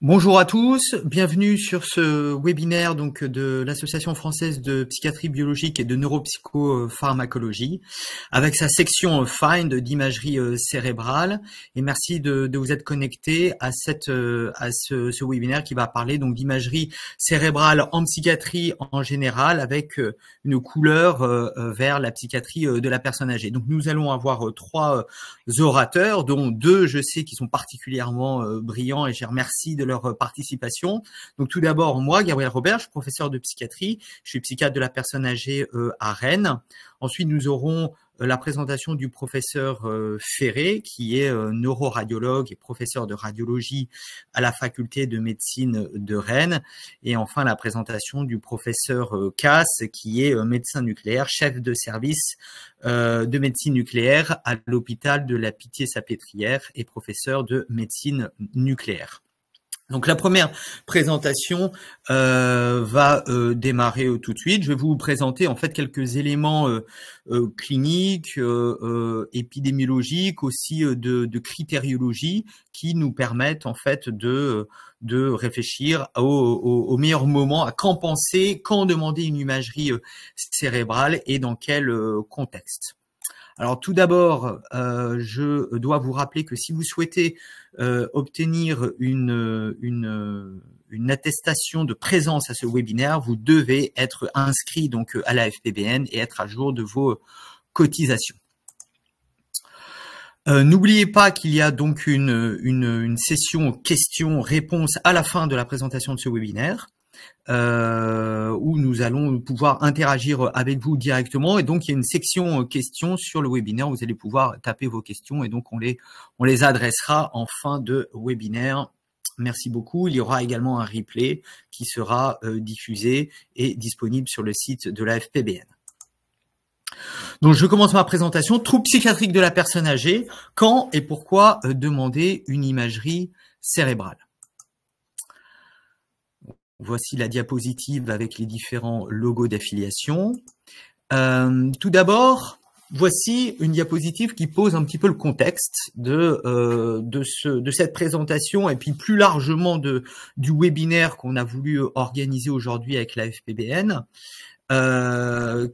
Bonjour à tous, bienvenue sur ce webinaire donc de l'Association française de psychiatrie biologique et de neuropsychopharmacologie avec sa section Find d'imagerie cérébrale, et merci de vous être connectés à ce webinaire qui va parler donc d'imagerie cérébrale en psychiatrie en général avec une couleur vers la psychiatrie de la personne âgée. Donc nous allons avoir trois orateurs, dont deux je sais qui sont particulièrement brillants, et je remercie de leur participation. Donc tout d'abord, moi, Gabriel Robert, je suis professeur de psychiatrie, je suis psychiatre de la personne âgée à Rennes. Ensuite, nous aurons la présentation du professeur Ferré, qui est neuroradiologue et professeur de radiologie à la faculté de médecine de Rennes. Et enfin, la présentation du professeur Casse, qui est médecin nucléaire, chef de service de médecine nucléaire à l'hôpital de la Pitié-Salpêtrière et professeur de médecine nucléaire. Donc la première présentation va démarrer tout de suite. Je vais vous présenter en fait quelques éléments cliniques, épidémiologiques, aussi de critériologie qui nous permettent en fait de réfléchir au meilleur moment, à quand penser, quand demander une imagerie cérébrale et dans quel contexte. Alors tout d'abord, je dois vous rappeler que si vous souhaitez obtenir une attestation de présence à ce webinaire, vous devez être inscrit donc à la FPBN et être à jour de vos cotisations. N'oubliez pas qu'il y a donc une session questions-réponses à la fin de la présentation de ce webinaire. Où nous allons pouvoir interagir avec vous directement, et donc il y a une section questions sur le webinaire, vous allez pouvoir taper vos questions et donc on les adressera en fin de webinaire. Merci beaucoup. Il y aura également un replay qui sera diffusé et disponible sur le site de la FPBN. Donc je commence ma présentation. Troubles psychiatriques de la personne âgée, quand et pourquoi demander une imagerie cérébrale? Voici la diapositive avec les différents logos d'affiliation. Tout d'abord, voici une diapositive qui pose un petit peu le contexte de cette présentation et puis plus largement du webinaire qu'on a voulu organiser aujourd'hui avec la FPBN,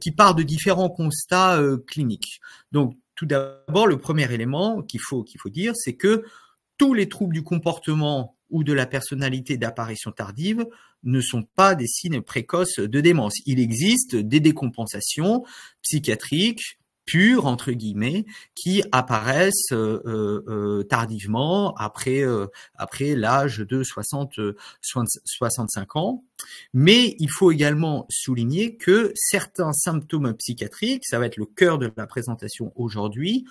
qui part de différents constats cliniques. Donc, tout d'abord, le premier élément qu'il faut dire, c'est que tous les troubles du comportement ou de la personnalité d'apparition tardive ne sont pas des signes précoces de démence. Il existe des décompensations psychiatriques pures, entre guillemets, qui apparaissent tardivement après l'âge de 65 ans. Mais il faut également souligner que certains symptômes psychiatriques, ça va être le cœur de la présentation aujourd'hui,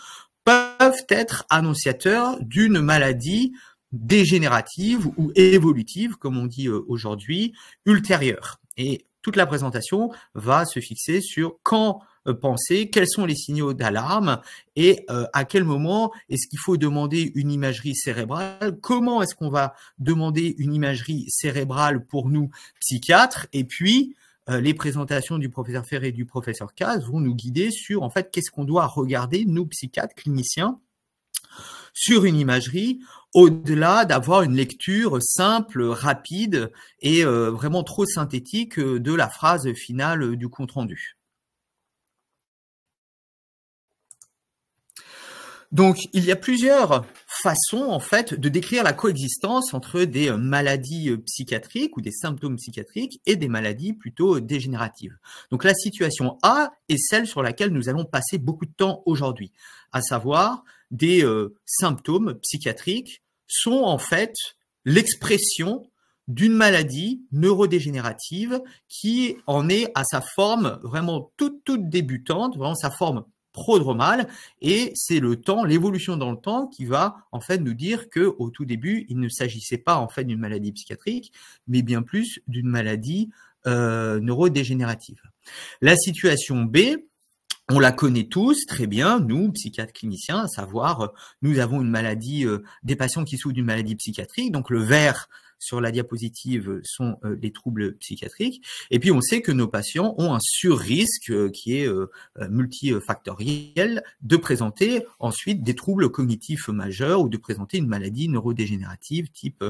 peuvent être annonciateurs d'une maladie dégénérative ou évolutive, comme on dit aujourd'hui, ultérieure. Et toute la présentation va se fixer sur quand penser, quels sont les signaux d'alarme et à quel moment est-ce qu'il faut demander une imagerie cérébrale, comment est-ce qu'on va demander une imagerie cérébrale pour nous psychiatres, et puis les présentations du professeur Ferré et du professeur Caz vont nous guider sur en fait qu'est-ce qu'on doit regarder, nous psychiatres, cliniciens, sur une imagerie, au-delà d'avoir une lecture simple, rapide et vraiment trop synthétique de la phrase finale du compte-rendu. Donc, il y a plusieurs façons, en fait, de décrire la coexistence entre des maladies psychiatriques ou des symptômes psychiatriques et des maladies plutôt dégénératives. Donc, la situation A est celle sur laquelle nous allons passer beaucoup de temps aujourd'hui, à savoir des symptômes psychiatriques sont en fait l'expression d'une maladie neurodégénérative qui en est à sa forme vraiment toute débutante, vraiment sa forme prodromale, et c'est le temps, l'évolution dans le temps qui va en fait nous dire que au tout début, il ne s'agissait pas en fait d'une maladie psychiatrique, mais bien plus d'une maladie neurodégénérative. La situation B, on la connaît tous très bien, nous, psychiatres cliniciens, à savoir, nous avons une maladie, des patients qui souffrent d'une maladie psychiatrique, donc le vert, sur la diapositive sont les troubles psychiatriques. Et puis, on sait que nos patients ont un surrisque qui est multifactoriel de présenter ensuite des troubles cognitifs majeurs ou de présenter une maladie neurodégénérative type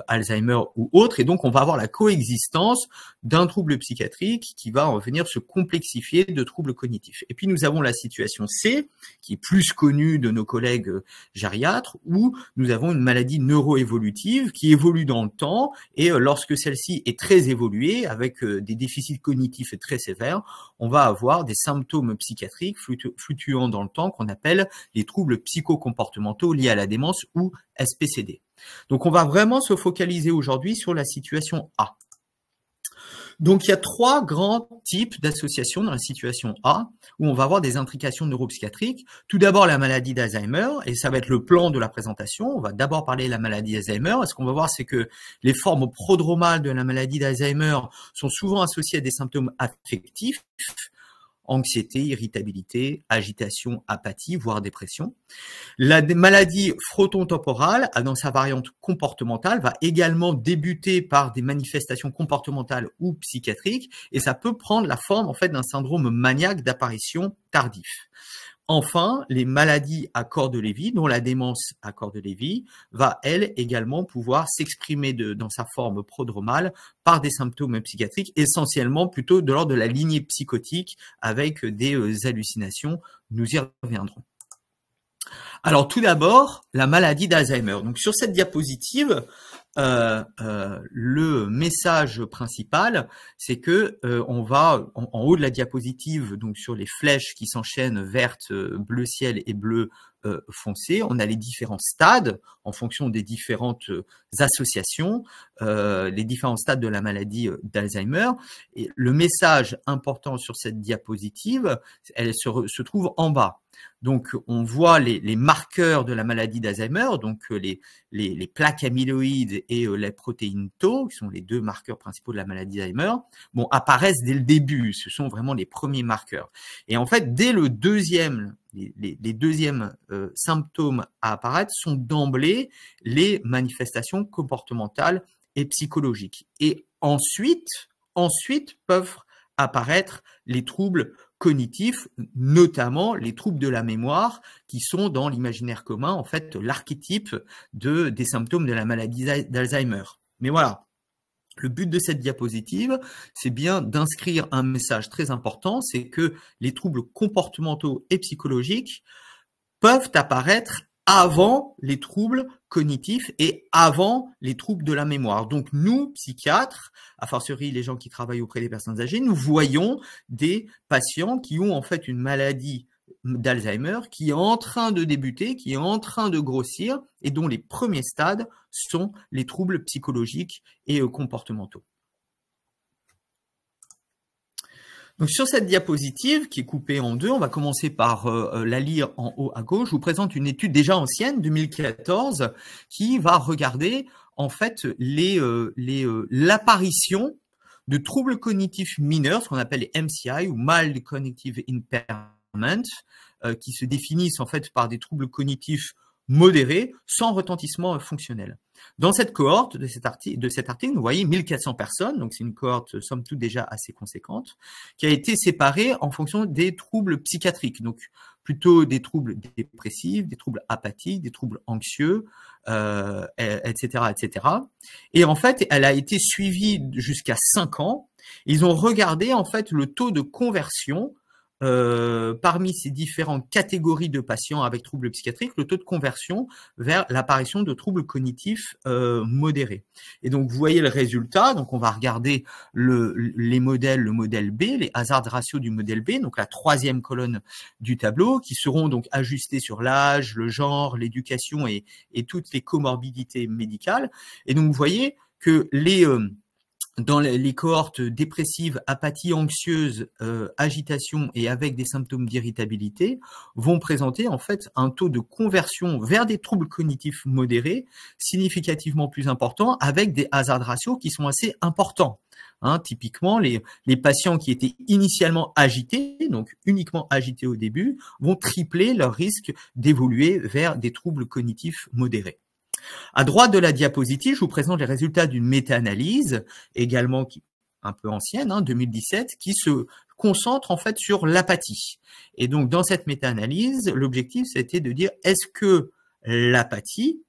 Alzheimer ou autre. Et donc, on va avoir la coexistence d'un trouble psychiatrique qui va venir se complexifier de troubles cognitifs. Et puis, nous avons la situation C, qui est plus connue de nos collègues gériatres, où nous avons une maladie neuroévolutive qui évolue dans le temps, et lorsque celle-ci est très évoluée, avec des déficits cognitifs très sévères, on va avoir des symptômes psychiatriques fluctuant dans le temps qu'on appelle les troubles psychocomportementaux liés à la démence ou SPCD. Donc on va vraiment se focaliser aujourd'hui sur la situation A. Donc il y a trois grands types d'associations dans la situation A où on va avoir des intrications neuropsychiatriques. Tout d'abord la maladie d'Alzheimer, et ça va être le plan de la présentation. On va d'abord parler de la maladie d'Alzheimer. Et ce qu'on va voir, c'est que les formes prodromales de la maladie d'Alzheimer sont souvent associées à des symptômes affectifs, anxiété, irritabilité, agitation, apathie, voire dépression. La maladie frontotemporale, dans sa variante comportementale, va également débuter par des manifestations comportementales ou psychiatriques, et ça peut prendre la forme en fait d'un syndrome maniaque d'apparition tardif. Enfin, les maladies à corps de Lévy, dont la démence à corps de Lévy, va, elle, également pouvoir s'exprimer dans sa forme prodromale par des symptômes psychiatriques, essentiellement plutôt de l'ordre de la lignée psychotique, avec des hallucinations. Nous y reviendrons. Alors, tout d'abord, la maladie d'Alzheimer. Donc, sur cette diapositive, le message principal, c'est que on va en haut de la diapositive, donc sur les flèches qui s'enchaînent verte, bleu ciel et bleu foncé, on a les différents stades en fonction des différentes associations, les différents stades de la maladie d'Alzheimer. Et le message important sur cette diapositive, elle se trouve en bas. Donc, on voit les marqueurs de la maladie d'Alzheimer, donc les plaques amyloïdes et les protéines tau, qui sont les deux marqueurs principaux de la maladie d'Alzheimer, bon, apparaissent dès le début. Ce sont vraiment les premiers marqueurs. Et en fait, dès le deuxième, les deuxièmes symptômes à apparaître sont d'emblée les manifestations comportementales et psychologiques. Et ensuite peuvent apparaître les troubles cognitifs, notamment les troubles de la mémoire, qui sont dans l'imaginaire commun, en fait, l'archétype des symptômes de la maladie d'Alzheimer. Mais voilà, le but de cette diapositive, c'est bien d'inscrire un message très important, c'est que les troubles comportementaux et psychologiques peuvent apparaître avant les troubles cognitifs et avant les troubles de la mémoire. Donc nous, psychiatres, a fortiori les gens qui travaillent auprès des personnes âgées, nous voyons des patients qui ont en fait une maladie d'Alzheimer qui est en train de débuter, qui est en train de grossir et dont les premiers stades sont les troubles psychologiques et comportementaux. Donc sur cette diapositive qui est coupée en deux, on va commencer par la lire en haut à gauche. Je vous présente une étude déjà ancienne, 2014, qui va regarder en fait l'apparition de troubles cognitifs mineurs, ce qu'on appelle les MCI ou Mild Cognitive Impairment, qui se définissent en fait par des troubles cognitifs modérés sans retentissement fonctionnel. Dans cette cohorte de cet article, vous voyez 1400 personnes, donc c'est une cohorte somme toute déjà assez conséquente, qui a été séparée en fonction des troubles psychiatriques, donc plutôt des troubles dépressifs, des troubles apathiques, des troubles anxieux, etc., etc. Et en fait, elle a été suivie jusqu'à 5 ans. Ils ont regardé en fait le taux de conversion parmi ces différentes catégories de patients avec troubles psychiatriques, le taux de conversion vers l'apparition de troubles cognitifs modérés. Et donc, vous voyez le résultat. Donc, on va regarder les modèles, le modèle B, les hazard ratios du modèle B, donc la troisième colonne du tableau, qui seront donc ajustés sur l'âge, le genre, l'éducation et toutes les comorbidités médicales. Et donc, vous voyez que dans les cohortes dépressives, apathie anxieuse, agitation et avec des symptômes d'irritabilité vont présenter en fait un taux de conversion vers des troubles cognitifs modérés significativement plus important avec des hazard ratios qui sont assez importants. Typiquement, les patients qui étaient initialement agités, donc uniquement agités au début, vont tripler leur risque d'évoluer vers des troubles cognitifs modérés. À droite de la diapositive, je vous présente les résultats d'une méta-analyse, également un peu ancienne, 2017, qui se concentre en fait sur l'apathie. Et donc, dans cette méta-analyse, l'objectif, c'était de dire est-ce que l'apathie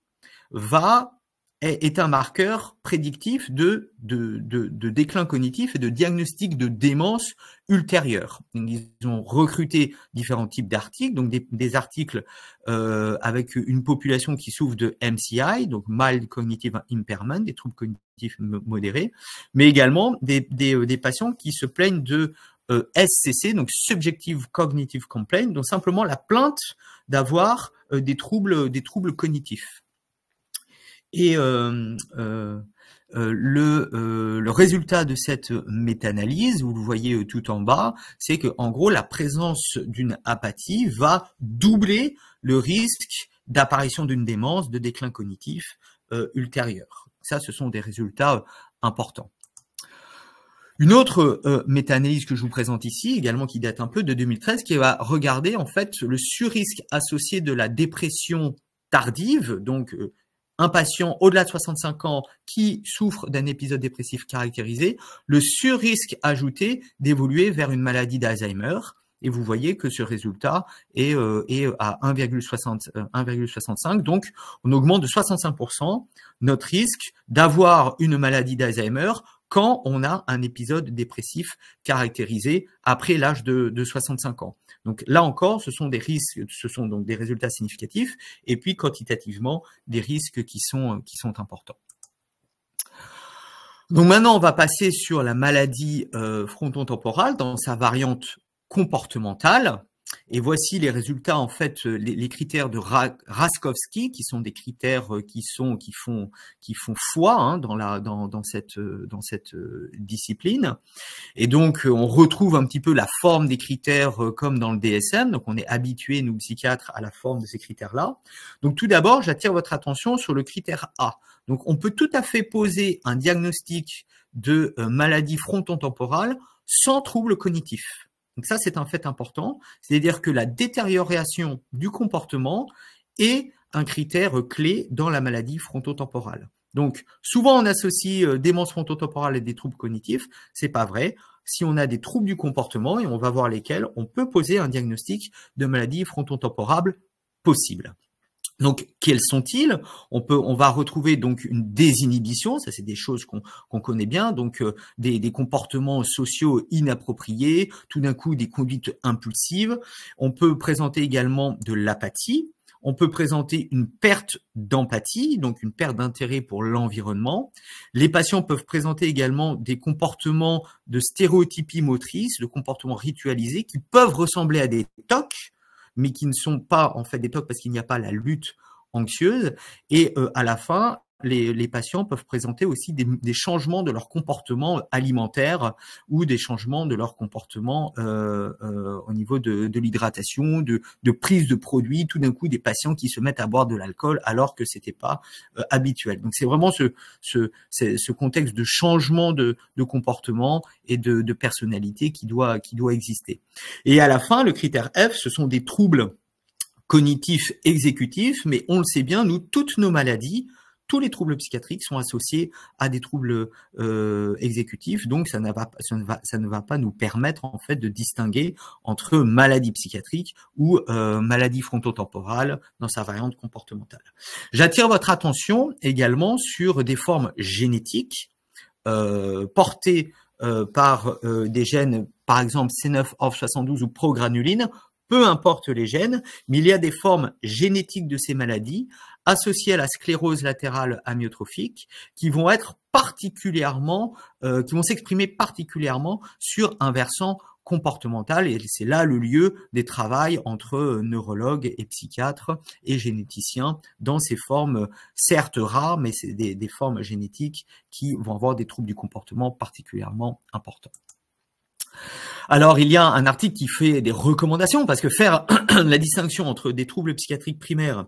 est un marqueur prédictif de déclin cognitif et de diagnostic de démence ultérieure. Ils ont recruté différents types d'articles, donc des articles avec une population qui souffre de MCI, donc Mild Cognitive Impairment, des troubles cognitifs modérés, mais également des patients qui se plaignent de SCC, donc Subjective Cognitive Complaint, donc simplement la plainte d'avoir des troubles cognitifs. Et le résultat de cette méta-analyse, vous le voyez tout en bas, c'est que en gros la présence d'une apathie va doubler le risque d'apparition d'une démence, de déclin cognitif ultérieur. Ça, ce sont des résultats importants. Une autre méta-analyse que je vous présente ici, également qui date un peu de 2013, qui va regarder en fait le surrisque associé de la dépression tardive, donc un patient au-delà de 65 ans qui souffre d'un épisode dépressif caractérisé, le surrisque ajouté d'évoluer vers une maladie d'Alzheimer. Et vous voyez que ce résultat est à 1,65. Donc, on augmente de 65% notre risque d'avoir une maladie d'Alzheimer quand on a un épisode dépressif caractérisé après l'âge de 65 ans. Donc là encore, ce sont des risques, ce sont donc des résultats significatifs, et puis quantitativement des risques qui sont importants. Donc maintenant, on va passer sur la maladie frontotemporale dans sa variante comportementale. Et voici les résultats, en fait, les critères de Raskowski, qui sont des critères qui font foi dans cette discipline. Et donc, on retrouve un petit peu la forme des critères comme dans le DSM. Donc, on est habitué, nous, psychiatres, à la forme de ces critères-là. Donc, tout d'abord, j'attire votre attention sur le critère A. Donc, on peut tout à fait poser un diagnostic de maladie frontotemporale sans trouble cognitif. Donc ça, c'est un fait important, c'est-à-dire que la détérioration du comportement est un critère clé dans la maladie frontotemporale. Donc, souvent on associe démence frontotemporale et des troubles cognitifs, c'est pas vrai. Si on a des troubles du comportement, et on va voir lesquels, on peut poser un diagnostic de maladie frontotemporale possible. Donc, quels sont-ils? On va retrouver donc une désinhibition, ça c'est des choses qu'on connaît bien, donc des comportements sociaux inappropriés, tout d'un coup des conduites impulsives. On peut présenter également de l'apathie. On peut présenter une perte d'empathie, donc une perte d'intérêt pour l'environnement. Les patients peuvent présenter également des comportements de stéréotypie motrice, de comportements ritualisés qui peuvent ressembler à des TOC, mais qui ne sont pas en fait des TOC parce qu'il n'y a pas la lutte anxieuse. Et à la fin, les patients peuvent présenter aussi des changements de leur comportement alimentaire ou des changements de leur comportement au niveau de l'hydratation, de prise de produits. Tout d'un coup, des patients qui se mettent à boire de l'alcool alors que c'était pas habituel. Donc c'est vraiment ce contexte de changement de comportement et de personnalité qui doit exister. Et à la fin, le critère F, ce sont des troubles cognitifs exécutifs, mais on le sait bien, nous, toutes nos maladies, tous les troubles psychiatriques sont associés à des troubles exécutifs, donc ça ne va pas nous permettre en fait de distinguer entre maladie psychiatrique ou maladie frontotemporale dans sa variante comportementale. J'attire votre attention également sur des formes génétiques portées par des gènes, par exemple C9orf72 ou progranuline, peu importe les gènes, mais il y a des formes génétiques de ces maladies associées à la sclérose latérale amyotrophique qui vont être particulièrement, qui vont s'exprimer particulièrement sur un versant comportemental, et c'est là le lieu des travaux entre neurologues et psychiatres et généticiens dans ces formes certes rares, mais c'est des formes génétiques qui vont avoir des troubles du comportement particulièrement importants. Alors, il y a un article qui fait des recommandations, parce que faire la distinction entre des troubles psychiatriques primaires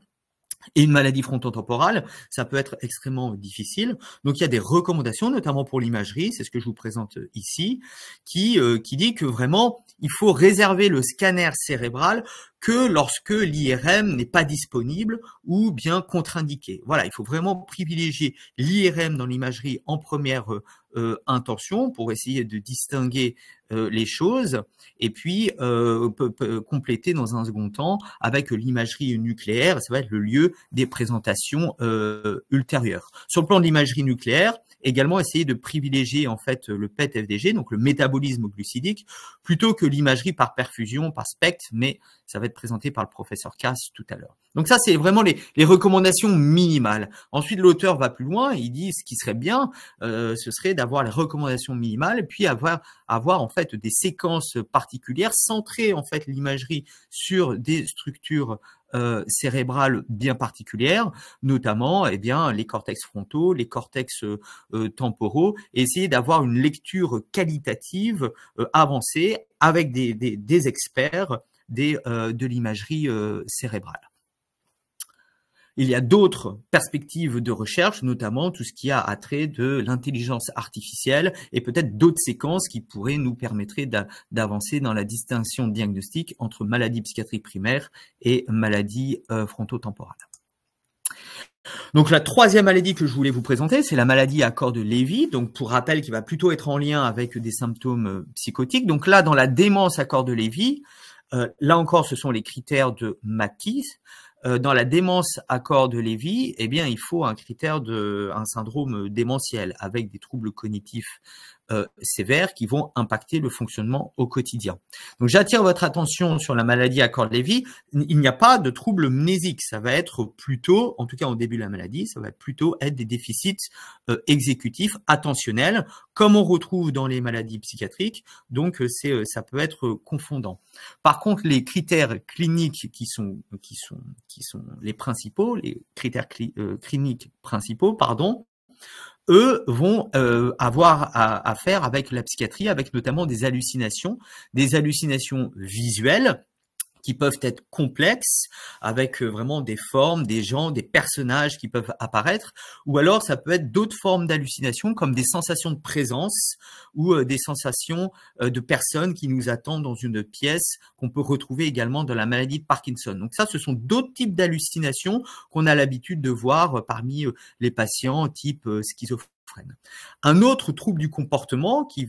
Et une maladie frontotemporale, ça peut être extrêmement difficile. Donc, il y a des recommandations, notamment pour l'imagerie, c'est ce que je vous présente ici, qui dit que vraiment, il faut réserver le scanner cérébral que lorsque l'IRM n'est pas disponible ou bien contre-indiqué. Voilà, il faut vraiment privilégier l'IRM dans l'imagerie en première intention pour essayer de distinguer les choses et puis compléter dans un second temps avec l'imagerie nucléaire. Ça va être le lieu des présentations ultérieures. Sur le plan de l'imagerie nucléaire, également essayer de privilégier en fait le PET-FDG, donc le métabolisme glucidique, plutôt que l'imagerie par perfusion, par SPECT, mais ça va être présenté par le professeur Cass tout à l'heure. Donc ça, c'est vraiment les recommandations minimales. Ensuite, l'auteur va plus loin, il dit ce qui serait bien, ce serait d'avoir les recommandations minimales, et puis avoir en fait des séquences particulières, centrer en fait l'imagerie sur des structures cérébrales bien particulières, notamment eh bien les cortex frontaux, les cortex temporaux, et essayer d'avoir une lecture qualitative avancée avec des experts de l'imagerie cérébrale. Il y a d'autres perspectives de recherche, notamment tout ce qui a trait de l'intelligence artificielle et peut-être d'autres séquences qui pourraient nous permettre d'avancer dans la distinction diagnostique entre maladie psychiatrique primaire et maladie frontotemporale. Donc la troisième maladie que je voulais vous présenter, c'est la maladie à corps de Lévy, donc pour rappel qui va plutôt être en lien avec des symptômes psychotiques. Donc là, dans la démence à corps de Lévy, là encore, ce sont les critères de McKee. Dans la démence à corps de Lévy, eh bien, il faut un critère un syndrome démentiel avec des troubles cognitifs sévères qui vont impacter le fonctionnement au quotidien. Donc, j'attire votre attention sur la maladie à corps de Lévy. Il n'y a pas de trouble mnésique. Ça va être plutôt, en tout cas au début de la maladie, ça va plutôt être des déficits exécutifs attentionnels, comme on retrouve dans les maladies psychiatriques. Donc, ça peut être confondant. Par contre, les critères cliniques qui sont les principaux, les critères cliniques principaux, pardon, eux vont avoir à faire avec la psychiatrie, avec notamment des hallucinations visuelles qui peuvent être complexes, avec vraiment des formes, des gens, des personnages qui peuvent apparaître, ou alors ça peut être d'autres formes d'hallucinations comme des sensations de présence ou des sensations de personnes qui nous attendent dans une pièce qu'on peut retrouver également dans la maladie de Parkinson. Donc ça, ce sont d'autres types d'hallucinations qu'on a l'habitude de voir parmi les patients type schizophrène. Un autre trouble du comportement qui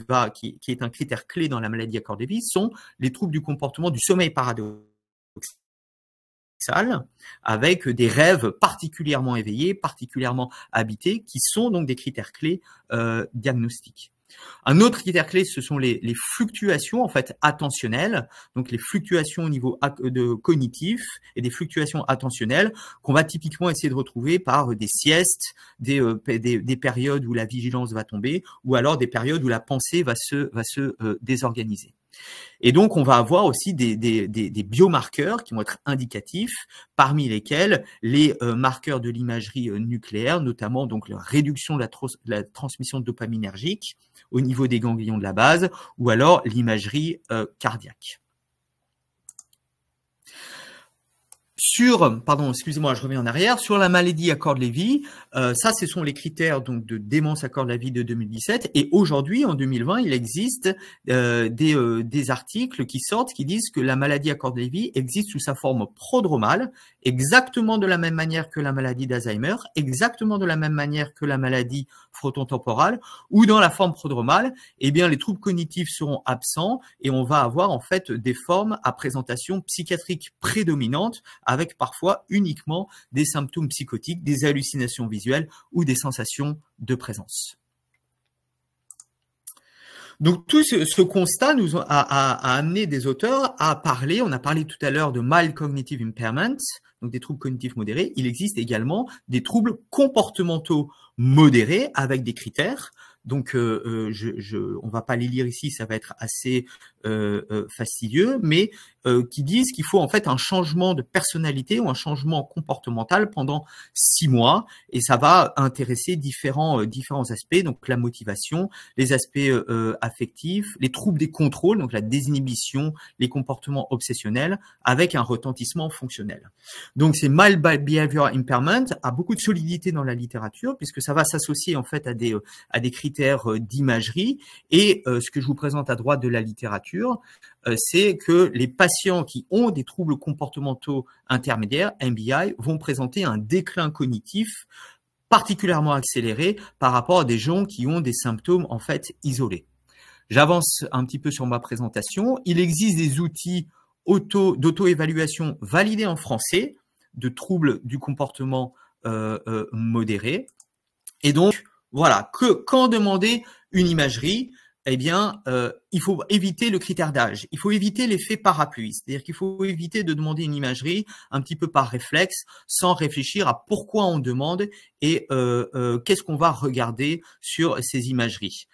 est un critère clé dans la maladie à corps de Lévy sont les troubles du comportement du sommeil paradoxal avec des rêves particulièrement éveillés, particulièrement habités, qui sont donc des critères clés diagnostiques. Un autre critère clé, ce sont les fluctuations en fait attentionnelles, donc les fluctuations au niveau cognitif et des fluctuations attentionnelles qu'on va typiquement essayer de retrouver par des siestes, des périodes où la vigilance va tomber, ou alors des périodes où la pensée va se désorganiser. Et donc, on va avoir aussi des biomarqueurs qui vont être indicatifs, parmi lesquels les marqueurs de l'imagerie nucléaire, notamment donc la réduction de la transmission dopaminergique au niveau des ganglions de la base, ou alors l'imagerie cardiaque. Excusez-moi, je reviens en arrière. Sur la maladie à corps de Lévy, ça, ce sont les critères donc de démence à corps de Lévy de 2017. Et aujourd'hui, en 2020, il existe des articles qui sortent qui disent que la maladie à corps de Lévy existe sous sa forme prodromale, exactement de la même manière que la maladie d'Alzheimer, exactement de la même manière que la maladie frontotemporale, ou dans la forme prodromale, eh bien, les troubles cognitifs seront absents et on va avoir en fait des formes à présentation psychiatrique prédominante, avec parfois uniquement des symptômes psychotiques, des hallucinations visuelles ou des sensations de présence. Donc tout ce constat nous a amené des auteurs à parler, on a parlé tout à l'heure de mild cognitive impairment, donc des troubles cognitifs modérés. Il existe également des troubles comportementaux modérés avec des critères. Donc, on va pas les lire ici, ça va être assez fastidieux, mais qui disent qu'il faut en fait un changement de personnalité ou un changement comportemental pendant 6 mois, et ça va intéresser différents aspects, donc la motivation, les aspects affectifs, les troubles des contrôles, donc la désinhibition, les comportements obsessionnels, avec un retentissement fonctionnel. Donc, ces Mild Behavior Impairment a beaucoup de solidité dans la littérature, puisque ça va s'associer en fait à des critères d'imagerie, et ce que je vous présente à droite de la littérature, c'est que les patients qui ont des troubles comportementaux intermédiaires, MBI, vont présenter un déclin cognitif particulièrement accéléré par rapport à des gens qui ont des symptômes en fait isolés. J'avance un petit peu sur ma présentation. Il existe des outils d'auto-évaluation validés en français de troubles du comportement modéré. Et donc, voilà, quand demander une imagerie, eh bien, il faut éviter le critère d'âge. Il faut éviter l'effet parapluie. C'est-à-dire qu'il faut éviter de demander une imagerie un petit peu par réflexe, sans réfléchir à pourquoi on demande et qu'est-ce qu'on va regarder sur ces imageries.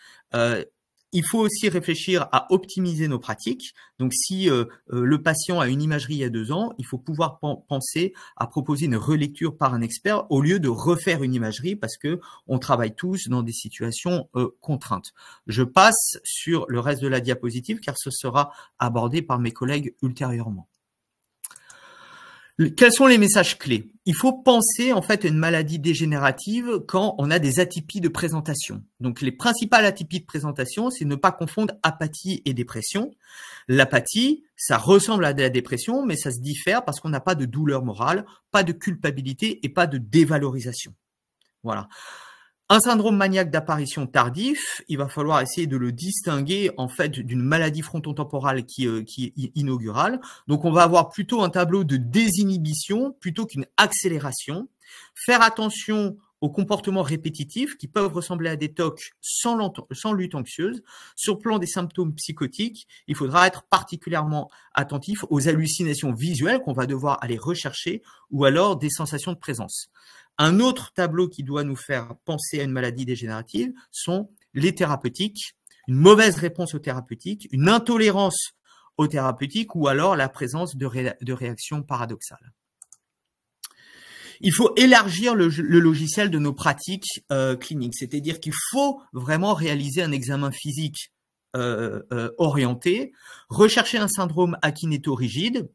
Il faut aussi réfléchir à optimiser nos pratiques. Donc, si le patient a une imagerie il y a 2 ans, il faut pouvoir penser à proposer une relecture par un expert au lieu de refaire une imagerie, parce que on travaille tous dans des situations contraintes. Je passe sur le reste de la diapositive car ce sera abordé par mes collègues ultérieurement. Quels sont les messages clés? Il faut penser en fait à une maladie dégénérative quand on a des atypies de présentation. Donc les principales atypies de présentation, c'est ne pas confondre apathie et dépression. L'apathie, ça ressemble à de la dépression, mais ça se diffère parce qu'on n'a pas de douleur morale, pas de culpabilité et pas de dévalorisation. Voilà. Un syndrome maniaque d'apparition tardif, il va falloir essayer de le distinguer en fait d'une maladie frontotemporale qui est inaugurale. Donc on va avoir plutôt un tableau de désinhibition plutôt qu'une accélération. Faire attention aux comportements répétitifs qui peuvent ressembler à des TOC sans lutte anxieuse. Sur le plan des symptômes psychotiques, il faudra être particulièrement attentif aux hallucinations visuelles qu'on va devoir aller rechercher ou alors des sensations de présence. Un autre tableau qui doit nous faire penser à une maladie dégénérative sont les thérapeutiques, une mauvaise réponse aux thérapeutiques, une intolérance aux thérapeutiques ou alors la présence de réactions paradoxales. Il faut élargir le logiciel de nos pratiques cliniques, c'est-à-dire qu'il faut vraiment réaliser un examen physique orienté, rechercher un syndrome akinéto-rigide,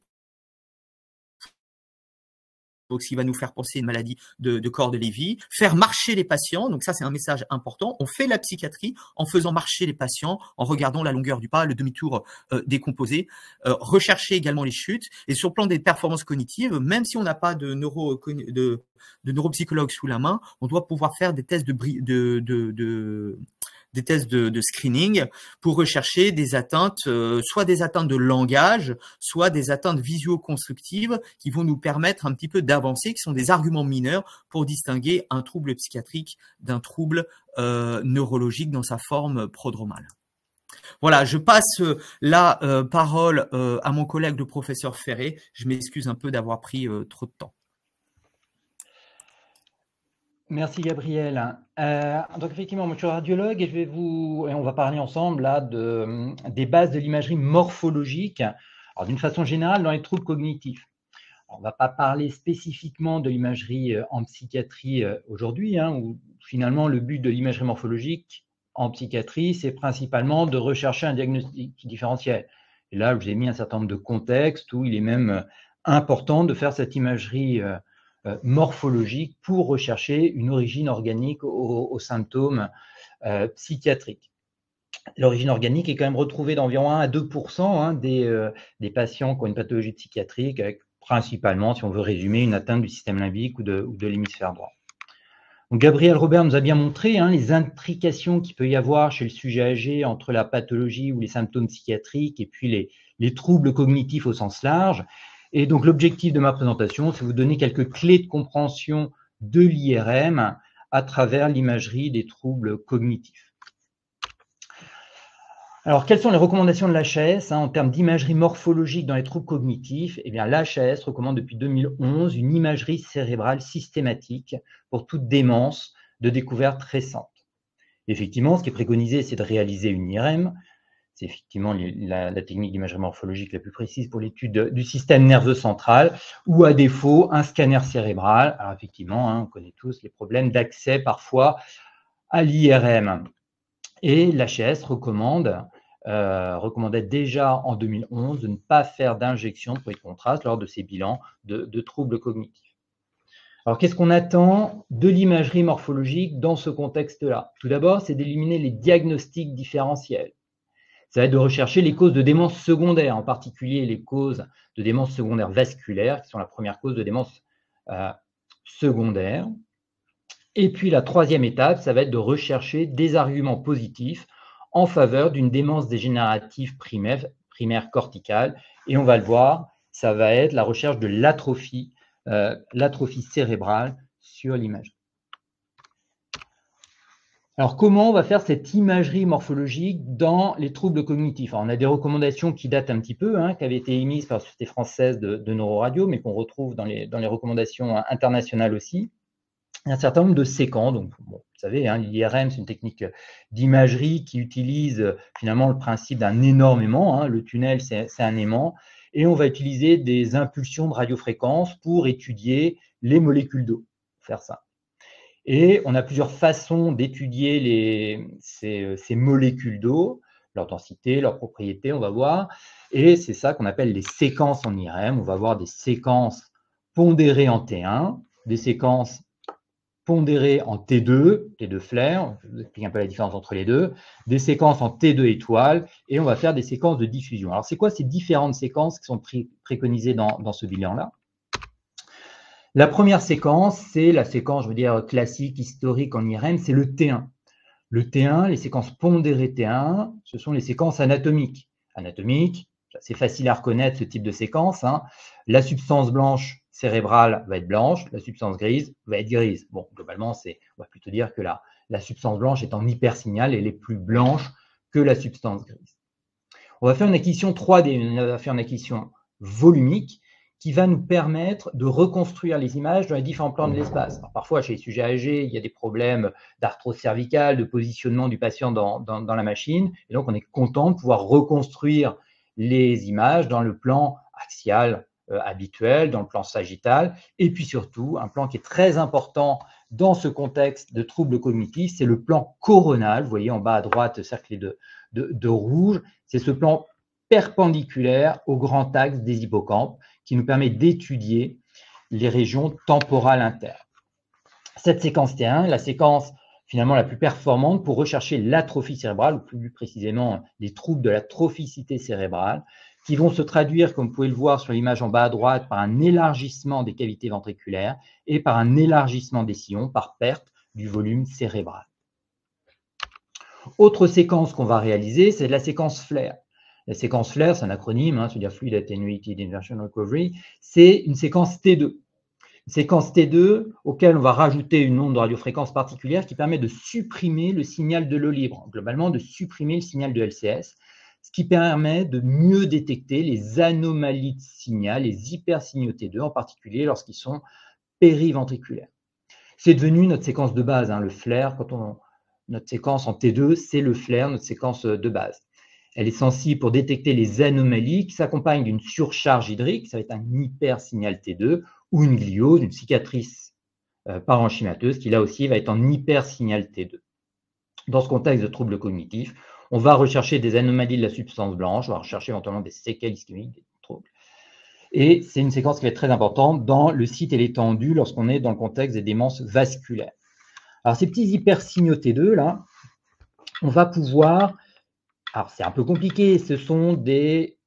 donc ce qui va nous faire penser à une maladie de corps de Lévy, faire marcher les patients, donc ça c'est un message important, on fait la psychiatrie en faisant marcher les patients, en regardant la longueur du pas, le demi-tour décomposé, rechercher également les chutes, et sur le plan des performances cognitives, même si on n'a pas de neuropsychologue sous la main, on doit pouvoir faire des tests de screening pour rechercher des atteintes, soit des atteintes de langage, soit des atteintes visio-constructives qui vont nous permettre un petit peu d'avancer, qui sont des arguments mineurs pour distinguer un trouble psychiatrique d'un trouble neurologique dans sa forme prodromale. Voilà, je passe la parole à mon collègue le professeur Ferré. Je m'excuse un peu d'avoir pris trop de temps. Merci Gabriel. Donc effectivement, moi je suis radiologue et on va parler ensemble là des bases de l'imagerie morphologique. Alors d'une façon générale dans les troubles cognitifs. Alors, on ne va pas parler spécifiquement de l'imagerie en psychiatrie aujourd'hui, où finalement le but de l'imagerie morphologique en psychiatrie, c'est principalement de rechercher un diagnostic différentiel. Et là, je vous ai mis un certain nombre de contextes où il est même important de faire cette imagerie morphologique pour rechercher une origine organique aux symptômes psychiatriques. L'origine organique est quand même retrouvée d'environ 1 à 2% des patients qui ont une pathologie psychiatrique, avec principalement, si on veut résumer, une atteinte du système limbique ou de l'hémisphère droit. Donc, Gabriel Robert nous a bien montré les intrications qu'il peut y avoir chez le sujet âgé entre la pathologie ou les symptômes psychiatriques et puis les troubles cognitifs au sens large. Et donc, l'objectif de ma présentation, c'est vous donner quelques clés de compréhension de l'IRM à travers l'imagerie des troubles cognitifs. Alors, quelles sont les recommandations de l'HAS en termes d'imagerie morphologique dans les troubles cognitifs? Eh bien, l'HAS recommande depuis 2011 une imagerie cérébrale systématique pour toute démence de découverte récente. Effectivement, ce qui est préconisé, c'est de réaliser une IRM. C'est effectivement la technique d'imagerie morphologique la plus précise pour l'étude du système nerveux central, ou à défaut, un scanner cérébral. Alors effectivement, on connaît tous les problèmes d'accès parfois à l'IRM. Et l'HAS recommandait déjà en 2011 de ne pas faire d'injection de produits de contraste lors de ces bilans de troubles cognitifs. Alors, qu'est-ce qu'on attend de l'imagerie morphologique dans ce contexte-là? Tout d'abord, c'est d'éliminer les diagnostics différentiels. Ça va être de rechercher les causes de démence secondaire, en particulier les causes de démence secondaire vasculaire, qui sont la première cause de démence secondaire. Et puis, la troisième étape, ça va être de rechercher des arguments positifs en faveur d'une démence dégénérative primaire corticale. Et on va le voir, ça va être la recherche de l'atrophie cérébrale sur l'imagerie. Alors, comment on va faire cette imagerie morphologique dans les troubles cognitifs? Alors, on a des recommandations qui datent un petit peu, qui avaient été émises par la Société française de neuroradio, mais qu'on retrouve dans les recommandations internationales aussi. Il y a un certain nombre de séquences. Donc, bon, vous savez, l'IRM, c'est une technique d'imagerie qui utilise finalement le principe d'un énorme aimant. Le tunnel, c'est un aimant. Et on va utiliser des impulsions de radiofréquence pour étudier les molécules d'eau. Faire ça. Et on a plusieurs façons d'étudier ces molécules d'eau, leur densité, leurs propriétés, on va voir. Et c'est ça qu'on appelle les séquences en IRM. On va voir des séquences pondérées en T1, des séquences pondérées en T2, T2 flair, je vous explique un peu la différence entre les deux, des séquences en T2 étoile, et on va faire des séquences de diffusion. Alors, c'est quoi ces différentes séquences qui sont préconisées dans ce bilan-là? La première séquence, c'est la séquence, je veux dire, classique, historique en IRM, c'est le T1. Le T1, les séquences pondérées T1, ce sont les séquences anatomiques. Anatomiques, c'est facile à reconnaître ce type de séquence. La substance blanche cérébrale va être blanche, la substance grise va être grise. Bon, globalement, on va plutôt dire que la substance blanche est en hypersignal, elle est plus blanche que la substance grise. On va faire une acquisition 3D, on va faire une acquisition volumique qui va nous permettre de reconstruire les images dans les différents plans de l'espace. Parfois, chez les sujets âgés, il y a des problèmes d'arthrose cervicale, de positionnement du patient dans la machine, et donc on est content de pouvoir reconstruire les images dans le plan axial habituel, dans le plan sagittal, et puis surtout, un plan qui est très important dans ce contexte de troubles cognitifs, c'est le plan coronal. Vous voyez en bas à droite, cerclé de rouge, c'est ce plan perpendiculaire au grand axe des hippocampes qui nous permet d'étudier les régions temporales internes. Cette séquence T1 est la séquence finalement la plus performante pour rechercher l'atrophie cérébrale, ou plus précisément les troubles de la trophicité cérébrale, qui vont se traduire, comme vous pouvez le voir sur l'image en bas à droite, par un élargissement des cavités ventriculaires et par un élargissement des sillons, par perte du volume cérébral. Autre séquence qu'on va réaliser, c'est la séquence FLAIR. La séquence FLAIR, c'est un acronyme, c'est-à-dire Fluid Attenuated Inversion Recovery, c'est une séquence T2. Une séquence T2 auquel on va rajouter une onde de radiofréquence particulière qui permet de supprimer le signal de l'eau libre, globalement de supprimer le signal de LCS, ce qui permet de mieux détecter les anomalies de signal, les hypersignaux T2, en particulier lorsqu'ils sont périventriculaires. C'est devenu notre séquence de base, le FLAIR, notre séquence en T2, c'est le FLAIR, notre séquence de base. Elle est sensible pour détecter les anomalies qui s'accompagnent d'une surcharge hydrique, ça va être un hypersignal T2, ou une gliose, une cicatrice parenchymateuse, qui là aussi va être en hypersignal T2. Dans ce contexte de troubles cognitifs, on va rechercher des anomalies de la substance blanche, on va rechercher éventuellement des séquelles ischémiques, des troubles. Et c'est une séquence qui va être très importante dans le site et l'étendue lorsqu'on est dans le contexte des démences vasculaires. Alors ces petits hypersignaux T2, là, on va pouvoir... Alors c'est un peu compliqué, ce sont des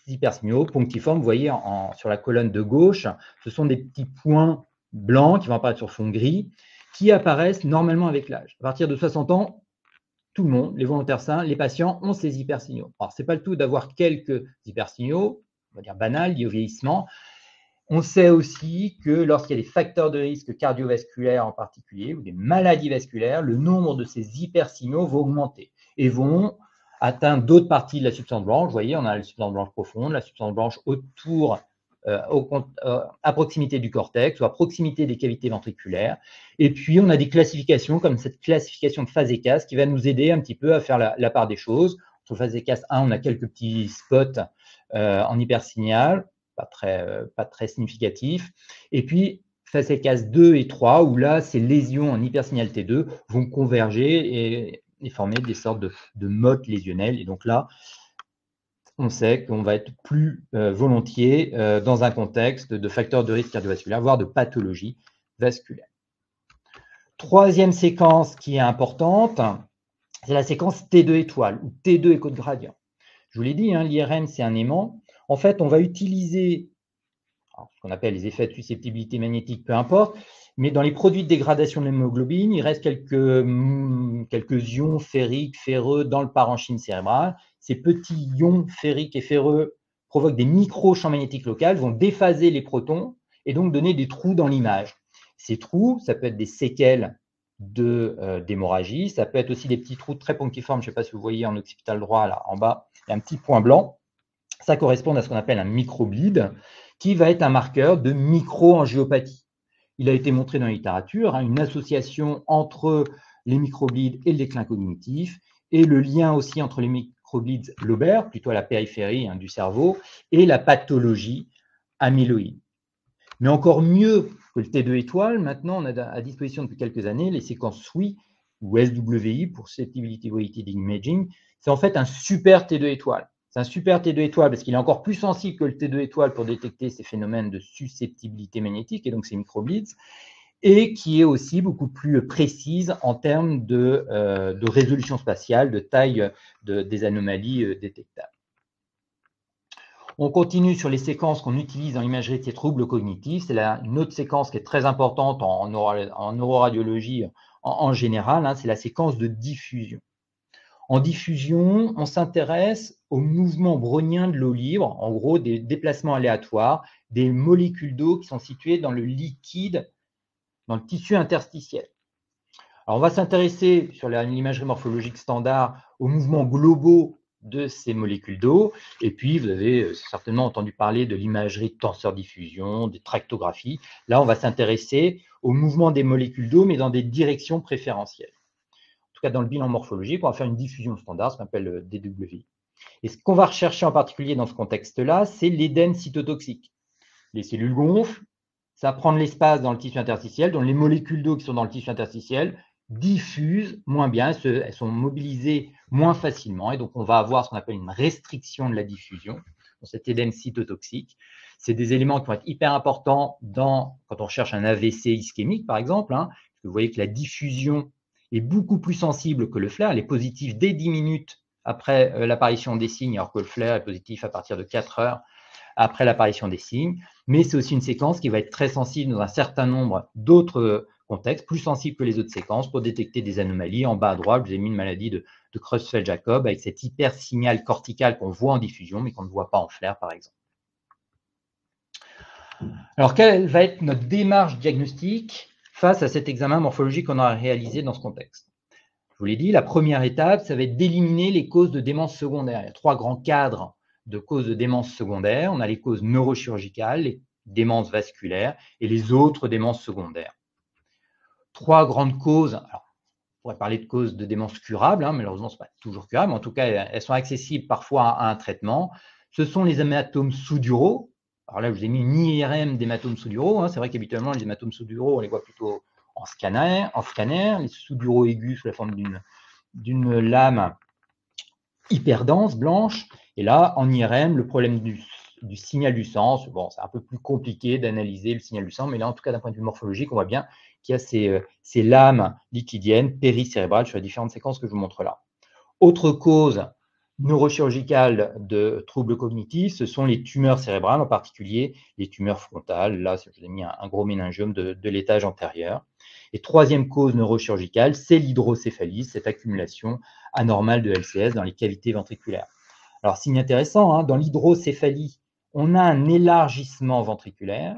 hypersignaux punctiformes, vous voyez sur la colonne de gauche, ce sont des petits points blancs qui vont apparaître sur fond gris, qui apparaissent normalement avec l'âge. À partir de 60 ans, tout le monde, les volontaires sains, les patients ont ces hypersignaux. Alors, ce n'est pas le tout d'avoir quelques hypersignaux, on va dire banals, liés au vieillissement. On sait aussi que lorsqu'il y a des facteurs de risque cardiovasculaires en particulier, ou des maladies vasculaires, le nombre de ces hypersignaux va augmenter et vont atteindre d'autres parties de la substance blanche. Vous voyez, on a la substance blanche profonde, la substance blanche autour à proximité du cortex ou à proximité des cavités ventriculaires. Et puis, on a des classifications comme cette classification de Fazekas qui va nous aider un petit peu à faire la part des choses. Sur Fazekas 1, on a quelques petits spots en hypersignal, pas très significatifs. Et puis, Fazekas 2 et 3, où là, ces lésions en hypersignal T2 vont converger et former des sortes de mottes lésionnelles. Et donc là, on sait qu'on va être plus volontiers dans un contexte de facteurs de risque cardiovasculaire, voire de pathologie vasculaire. Troisième séquence qui est importante, c'est la séquence T2 étoile ou T2 écho de gradient. Je vous l'ai dit, hein, l'IRM, c'est un aimant. En fait, on va utiliser ce qu'on appelle les effets de susceptibilité magnétique, peu importe, mais dans les produits de dégradation de l'hémoglobine, il reste quelques ions ferriques, ferreux dans le parenchyme cérébral. Ces petits ions ferriques et ferreux provoquent des micro-champs magnétiques locaux, vont déphaser les protons et donc donner des trous dans l'image. Ces trous, ça peut être des séquelles d'hémorragie, ça peut être aussi des petits trous très punctiformes. Je ne sais pas si vous voyez en occipital droit, là en bas, il y a un petit point blanc. Ça correspond à ce qu'on appelle un microbleed, qui va être un marqueur de microangiopathie. Il a été montré dans la littérature, une association entre les microbleeds et le déclin cognitif, et le lien aussi entre les microbleeds lobaires, plutôt à la périphérie du cerveau, et la pathologie amyloïde. Mais encore mieux que le T2 étoile, maintenant on a à disposition depuis quelques années les séquences SWI, ou SWI pour Susceptibility Weighted Imaging. C'est en fait un super T2 étoile. C'est un super T2 étoile parce qu'il est encore plus sensible que le T2 étoile pour détecter ces phénomènes de susceptibilité magnétique et donc ces microbleeds, et qui est aussi beaucoup plus précise en termes de résolution spatiale, de taille des anomalies détectables. On continue sur les séquences qu'on utilise dans l'imagerie de ces troubles cognitifs. C'est une autre séquence qui est très importante en neuroradiologie en général, hein, c'est la séquence de diffusion. En diffusion, on s'intéresse au mouvement brownien de l'eau libre, en gros des déplacements aléatoires, des molécules d'eau qui sont situées dans le liquide, dans le tissu interstitiel. Alors, on va s'intéresser sur l'imagerie morphologique standard aux mouvements globaux de ces molécules d'eau. Et puis, vous avez certainement entendu parler de l'imagerie de tenseur-diffusion, des tractographies. Là, on va s'intéresser au mouvement des molécules d'eau, mais dans des directions préférentielles. En tout cas, dans le bilan morphologique, on va faire une diffusion standard, ce qu'on appelle DWI. Et ce qu'on va rechercher en particulier dans ce contexte-là, c'est l'édème cytotoxique. Les cellules gonflent, ça prend de l'espace dans le tissu interstitiel, donc les molécules d'eau qui sont dans le tissu interstitiel diffusent moins bien, elles sont mobilisées moins facilement, et donc on va avoir ce qu'on appelle une restriction de la diffusion dans cet édème cytotoxique. C'est des éléments qui vont être hyper importants quand on recherche un AVC ischémique, par exemple, hein, parce que vous voyez que la diffusion est beaucoup plus sensible que le flair. Elle est positive dès 10 minutes après l'apparition des signes, alors que le flair est positif à partir de 4 heures après l'apparition des signes. Mais c'est aussi une séquence qui va être très sensible dans un certain nombre d'autres contextes, plus sensible que les autres séquences, pour détecter des anomalies. En bas à droite, je vous ai mis une maladie de Creutzfeldt-Jakob avec cet hypersignal cortical qu'on voit en diffusion, mais qu'on ne voit pas en flair, par exemple. Alors, quelle va être notre démarche diagnostique face à cet examen morphologique qu'on a réalisé dans ce contexte? Je vous l'ai dit, la première étape, ça va être d'éliminer les causes de démence secondaire. Il y a 3 grands cadres de causes de démence secondaire. On a les causes neurochirurgicales, les démences vasculaires et les autres démences secondaires. 3 grandes causes. Alors, on pourrait parler de causes de démence curables, hein, malheureusement, ce n'est pas toujours curable, mais en tout cas, elles sont accessibles parfois à un traitement. Ce sont les hématomes sous-duraux. Alors là, je vous ai mis une IRM d'hématomes sous-duraux. Hein. C'est vrai qu'habituellement, les hématomes sous-duraux, on les voit plutôt en scanner. Les sous-duraux aigus sous la forme d'une lame hyper dense, blanche. Et là, en IRM, le problème du signal du sang, bon, c'est un peu plus compliqué d'analyser le signal du sang, mais là, en tout cas, d'un point de vue morphologique, on voit bien qu'il y a ces lames liquidiennes péricérébrales sur les différentes séquences que je vous montre là. Autre cause neurochirurgicale de troubles cognitifs, ce sont les tumeurs cérébrales, en particulier les tumeurs frontales. Là, je vous ai mis un gros méningiome de l'étage antérieur. Et troisième cause neurochirurgicale, c'est l'hydrocéphalie, cette accumulation anormale de LCS dans les cavités ventriculaires. Alors, signe intéressant, hein, dans l'hydrocéphalie, on a un élargissement ventriculaire,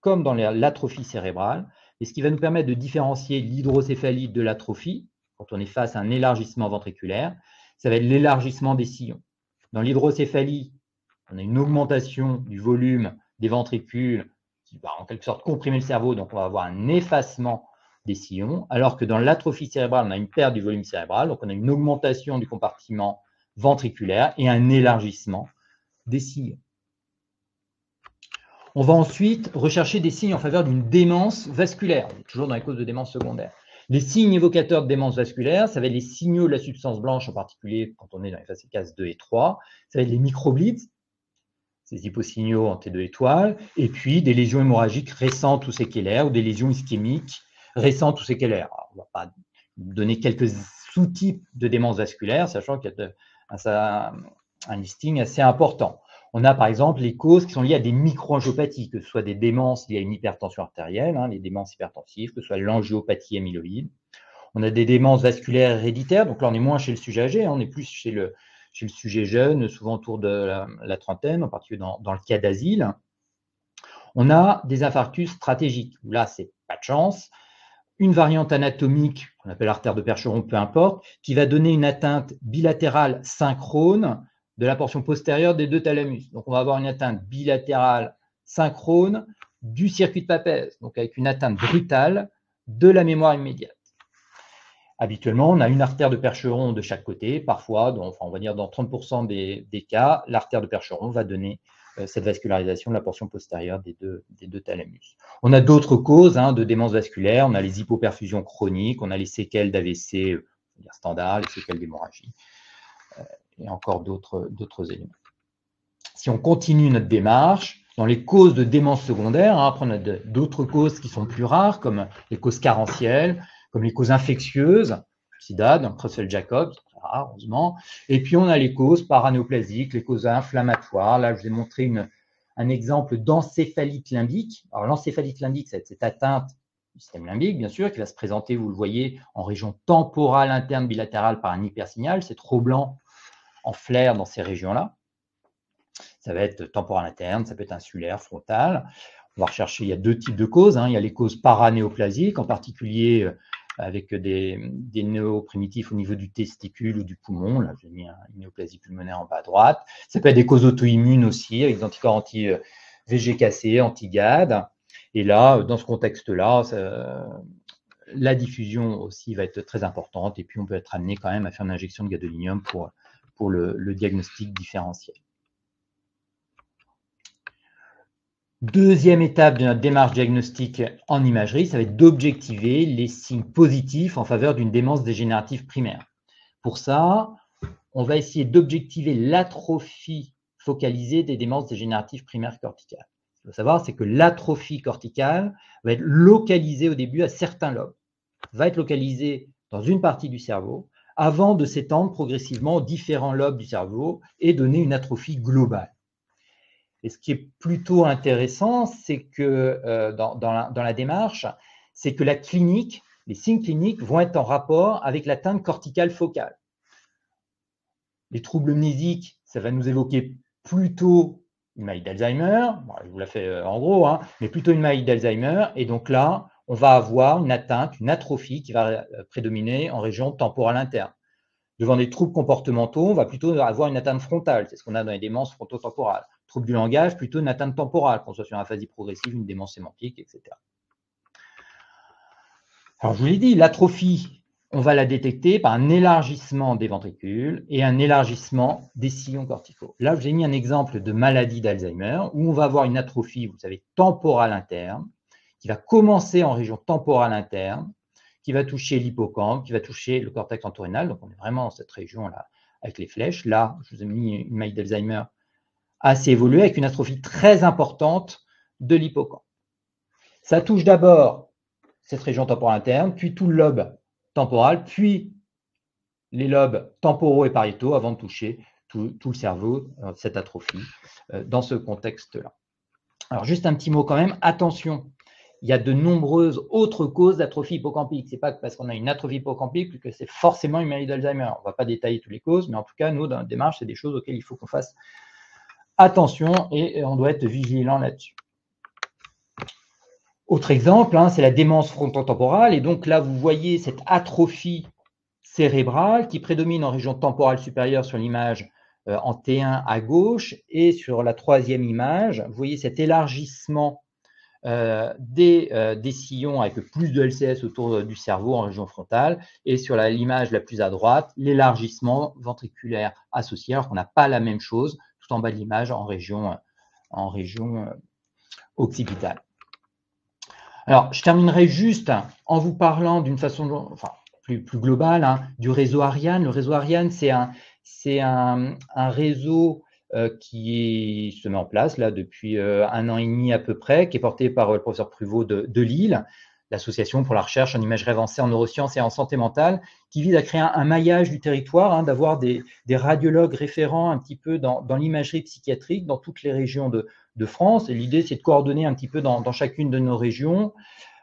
comme dans l'atrophie cérébrale, et ce qui va nous permettre de différencier l'hydrocéphalie de l'atrophie, quand on est face à un élargissement ventriculaire, ça va être l'élargissement des sillons. Dans l'hydrocéphalie, on a une augmentation du volume des ventricules qui va en quelque sorte comprimer le cerveau, donc on va avoir un effacement des sillons, alors que dans l'atrophie cérébrale, on a une perte du volume cérébral, donc on a une augmentation du compartiment ventriculaire et un élargissement des sillons. On va ensuite rechercher des signes en faveur d'une démence vasculaire, toujours dans les causes de démence secondaire. Les signes évocateurs de démence vasculaire, ça va être les signaux de la substance blanche, en particulier quand on est dans les phases CAS 2 et 3, ça va être les microblips, ces hyposignaux en T2 étoiles, et puis des lésions hémorragiques récentes ou séquelaires, ou des lésions ischémiques récentes ou séquelaires. Alors, on va pas donner quelques sous-types de démence vasculaire, sachant qu'il y a un listing assez important. On a par exemple les causes qui sont liées à des microangiopathies, que ce soit des démences liées à une hypertension artérielle, les démences hypertensives, que ce soit l'angiopathie amyloïde. On a des démences vasculaires héréditaires, donc là on est moins chez le sujet âgé, on est plus chez le sujet jeune, souvent autour de la trentaine, en particulier dans le cas d'asile. On a des infarctus stratégiques, où là c'est pas de chance, une variante anatomique, qu'on appelle artère de Percheron, peu importe, qui va donner une atteinte bilatérale synchrone de la portion postérieure des deux thalamus. Donc, on va avoir une atteinte bilatérale synchrone du circuit de Papez, donc avec une atteinte brutale de la mémoire immédiate. Habituellement, on a une artère de Percheron de chaque côté. Parfois, on va dire dans 30% des cas, l'artère de Percheron va donner cette vascularisation de la portion postérieure des deux thalamus. On a d'autres causes de démence vasculaire. On a les hypoperfusions chroniques, on a les séquelles d'AVC standard, les séquelles d'hémorragie. Et encore d'autres éléments. Si on continue notre démarche, dans les causes de démence secondaire, après on a d'autres causes qui sont plus rares, comme les causes carentielles, comme les causes infectieuses, sida, donc Creutzfeldt-Jakob, c'est rare, heureusement. Et puis on a les causes paranéoplasiques, les causes inflammatoires. Là, je vous ai montré un exemple d'encéphalite limbique. Alors l'encéphalite limbique, c'est cette atteinte du système limbique, bien sûr, qui va se présenter, vous le voyez, en région temporale interne bilatérale par un hypersignal. C'est trop blanc en flair dans ces régions-là. Ça va être temporal interne, ça peut être insulaire, frontal. On va rechercher, il y a deux types de causes. Il y a les causes paranéoplasiques, en particulier avec des néoprimitifs au niveau du testicule ou du poumon. Là, j'ai mis une néoplasie pulmonaire en bas à droite. Ça peut être des causes auto-immunes aussi, avec des anticorps anti-VGKC, anti-GAD. Et là, dans ce contexte-là, la diffusion aussi va être très importante. Et puis, on peut être amené quand même à faire une injection de gadolinium pour le diagnostic différentiel. Deuxième étape de notre démarche diagnostique en imagerie, ça va être d'objectiver les signes positifs en faveur d'une démence dégénérative primaire. Pour ça, on va essayer d'objectiver l'atrophie focalisée des démences dégénératives primaires corticales. Ce qu'il faut savoir, c'est que l'atrophie corticale va être localisée au début à certains lobes, va être localisée dans une partie du cerveau, avant de s'étendre progressivement aux différents lobes du cerveau et donner une atrophie globale. Et ce qui est plutôt intéressant, c'est que dans la démarche, c'est que la clinique, les signes cliniques vont être en rapport avec l'atteinte corticale focale. Les troubles mnésiques, ça va nous évoquer plutôt une maladie d'Alzheimer, bon, je vous la fais en gros, mais plutôt une maladie d'Alzheimer, et donc là, on va avoir une atteinte, une atrophie qui va prédominer en région temporale interne. Devant des troubles comportementaux, on va plutôt avoir une atteinte frontale, c'est ce qu'on a dans les démences frontotemporales. Troubles du langage, plutôt une atteinte temporale, qu'on soit sur une aphasie progressive, une démence sémantique, etc. Alors, je vous l'ai dit, l'atrophie, on va la détecter par un élargissement des ventricules et un élargissement des sillons corticaux. Là, j'ai mis un exemple de maladie d'Alzheimer où on va avoir une atrophie, vous savez, temporale interne, qui va commencer en région temporale interne, qui va toucher l'hippocampe, qui va toucher le cortex entorhinal. Donc, on est vraiment dans cette région-là avec les flèches. Là, je vous ai mis une maladie d'Alzheimer assez évoluée avec une atrophie très importante de l'hippocampe. Ça touche d'abord cette région temporale interne, puis tout le lobe temporal, puis les lobes temporaux et pariétaux avant de toucher tout le cerveau, cette atrophie, dans ce contexte-là. Alors, juste un petit mot quand même, attention, il y a de nombreuses autres causes d'atrophie hippocampique. Ce n'est pas parce qu'on a une atrophie hippocampique que c'est forcément une maladie d'Alzheimer. On ne va pas détailler toutes les causes, mais en tout cas, nous, dans notre démarche, c'est des choses auxquelles il faut qu'on fasse attention et on doit être vigilant là-dessus. Autre exemple, c'est la démence frontotemporale. Et donc là, vous voyez cette atrophie cérébrale qui prédomine en région temporale supérieure sur l'image en T1 à gauche, et sur la troisième image, vous voyez cet élargissement des sillons avec plus de LCS autour du cerveau en région frontale, et sur l'image la plus à droite, l'élargissement ventriculaire associé, alors qu'on n'a pas la même chose tout en bas de l'image en région occipitale. Alors, je terminerai juste en vous parlant d'une façon plus globale du réseau Ariane. Le réseau Ariane, c'est un réseau qui se met en place là depuis 1 an et demi à peu près, qui est porté par le professeur Pruvot de Lille, l'Association pour la recherche en imagerie avancée en neurosciences et en santé mentale, qui vise à créer un maillage du territoire, d'avoir des radiologues référents un petit peu dans l'imagerie psychiatrique dans toutes les régions de France. Et l'idée, c'est de coordonner un petit peu dans chacune de nos régions